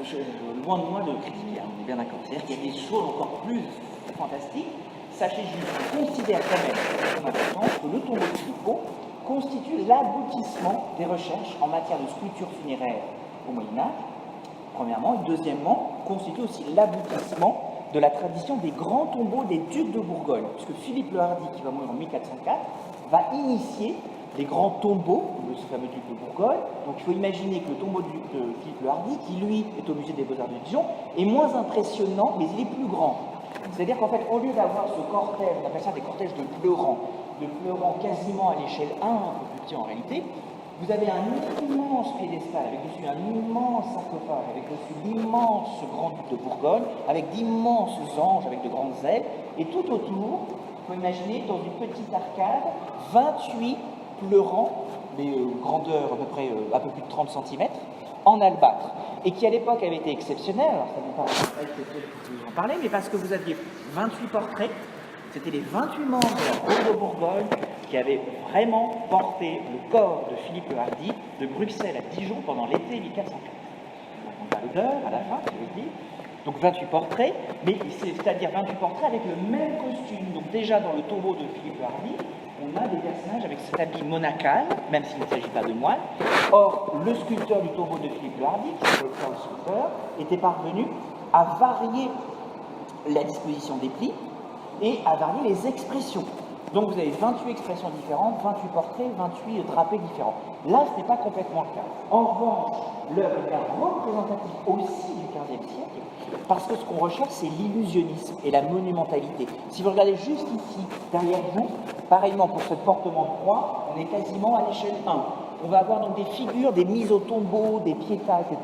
Speaker 1: Loin de moi de critiquer, on est bien d'accord. C'est-à-dire qu'il y a des choses encore plus fantastiques. Sachez juste, je considère quand même que le tombeau de Philippot constitue l'aboutissement des recherches en matière de sculpture funéraire au Moyen-Âge, premièrement, et deuxièmement, constitue aussi l'aboutissement de la tradition des grands tombeaux des ducs de Bourgogne, puisque Philippe le Hardi, qui va mourir en 1404, va initier les grands tombeaux de ce fameux duc de Bourgogne. Donc il faut imaginer que le tombeau de Philippe le Hardi, qui lui est au musée des Beaux-Arts de Dijon, est moins impressionnant, mais il est plus grand. C'est-à-dire qu'en fait, au lieu d'avoir ce cortège, on appelle ça des cortèges de pleurants quasiment à l'échelle 1, un peu plus petit en réalité,
Speaker 3: Vous avez un immense piédestal avec dessus un immense sarcophage, avec dessus l'immense grand-duc de Bourgogne, avec d'immenses anges avec de grandes ailes, et tout autour, il faut imaginer dans une petite arcade, 28 pleurants, des grandeurs à peu plus de 30 cm, en albâtre, et qui à l'époque avait été exceptionnel, alors ça ne pas exceptionnel pour vous en parler, mais parce que vous aviez 28 portraits, c'était les 28 membres de la cour de Bourgogne qui avaient vraiment porté le corps de Philippe le Hardi de Bruxelles à Dijon pendant l'été 1404. On parle d'heure à la fin, je vous dis. Donc 28 portraits, mais c'est-à-dire 28 portraits avec le même costume. Donc déjà dans le tombeau de Philippe le Hardi, on a des personnages avec cet habit monacal, même s'il ne s'agit pas de moine. Or, le sculpteur du tombeau de Philippe le Hardi, qui s'appelle Charles Sculpteur, était parvenu à varier la disposition des plis et à varier les expressions. Donc vous avez 28 expressions différentes, 28 portraits, 28 drapés différents. Là, ce n'est pas complètement le cas. En revanche, l'œuvre est représentative aussi du XVe siècle, parce que ce qu'on recherche, c'est l'illusionnisme et la monumentalité. Si vous regardez juste ici, derrière vous, pareillement pour ce portement de croix, on est quasiment à l'échelle 1. On va avoir donc des figures, des mises au tombeau, des piétas, etc.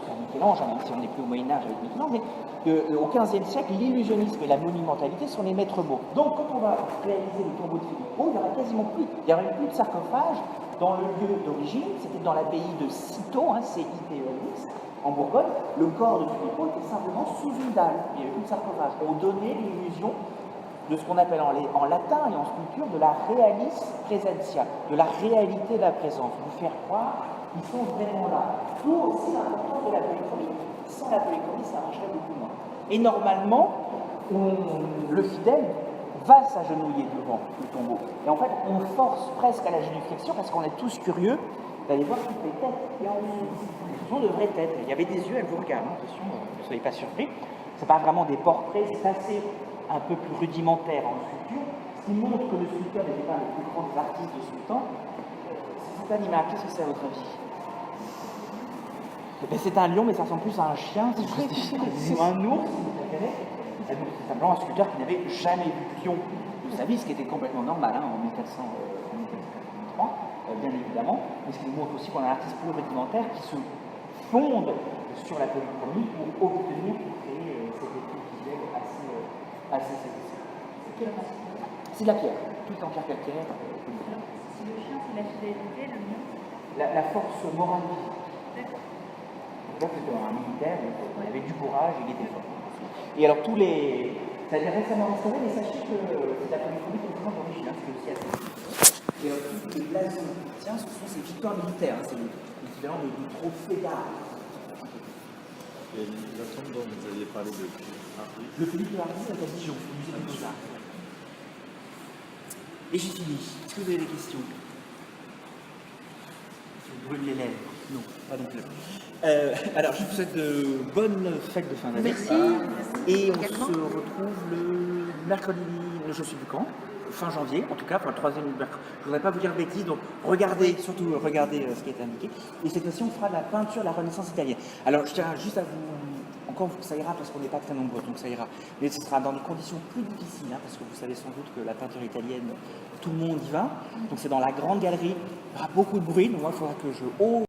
Speaker 3: C'est Michel-Ange, même si on n'est plus au Moyen-Âge avec Michel-Ange, mais au XVe siècle, l'illusionnisme et la monumentalité sont les maîtres mots. Donc, quand on va réaliser le tombeau de Philippe Haut, il n'y aura quasiment plus, plus de sarcophage dans le lieu d'origine, c'était dans l'abbaye de Cîteaux, C-I-T-E-X, en Bourgogne. Le corps de Philippe Haut était simplement sous une dalle, il n'y avait plus de sarcophage. On donnait l'illusion de ce qu'on appelle en latin et en sculpture de la realis presentia, de la réalité de la présence, vous faire croire qu'ils sont vraiment là. D'où aussi l'importance de la polychromie. Sans la polychromie, ça marcherait beaucoup moins. Et normalement, le fidèle va s'agenouiller devant le tombeau. Et en fait, on force presque à la génuflexion parce qu'on est tous curieux d'aller voir toutes les têtes qu'il y a en dessous. Ce sont de vraies têtes. Il y avait des yeux, elles vous regardent. Attention, ne soyez pas surpris. Ce n'est pas vraiment des portraits, c'est assez un peu plus rudimentaire en sculpture, ce qui montre que le sculpteur n'était pas le plus grand des artistes de son temps. C'est cet animal, qu'est-ce que c'est à votre avis? C'est un lion, mais ça ressemble plus à un chien, ou un ours, si vous préférez. C'est simplement un sculpteur qui n'avait jamais vu de lion de sa vie, ce qui était complètement normal en 1483, bien évidemment, mais ce qui nous montre aussi qu'on a un artiste plus rudimentaire qui se fonde sur la polychromie pour obtenir, pour créer cet effet visuel assez séduisant. C'est de la pierre, tout en pierre calcaire.
Speaker 5: Si le chien, c'est la fidélité, le lion.
Speaker 3: La force morale. Donc c'était un militaire, il avait du courage, il était fort. Et alors ça a été récemment restauré, mais sachez que c'est la polychromie qui est vraiment d'origine, c'est aussi assez. Et alors toutes les blasons, tiens, ce sont ces victoires militaires, c'est l'équivalent du trophée d'armes.
Speaker 6: Et la tombe dont vous aviez parlé de Hardy.
Speaker 3: Le Philippe le Hardi est à Dijon, au musée des Beaux-Arts. Et j'ai fini. Est-ce que vous avez des questions? Je vous brûle les lèvres. Non, pas non plus. Alors, je vous souhaite de bonnes fêtes de fin d'année.
Speaker 5: Merci.
Speaker 3: Et on se retrouve le mercredi, je ne sais plus quand, fin janvier, en tout cas, pour le troisième mercredi. Je ne voudrais pas vous dire de bêtises, donc surtout regardez ce qui est indiqué. Et cette fois-ci, on fera de la peinture de la Renaissance italienne. Alors, je tiens juste à vous... Encore, ça ira parce qu'on n'est pas très nombreux, donc ça ira. Mais ce sera dans des conditions plus difficiles, parce que vous savez sans doute que la peinture italienne, tout le monde y va. Donc c'est dans la grande galerie, il y aura beaucoup de bruit, donc moi, il faudra que je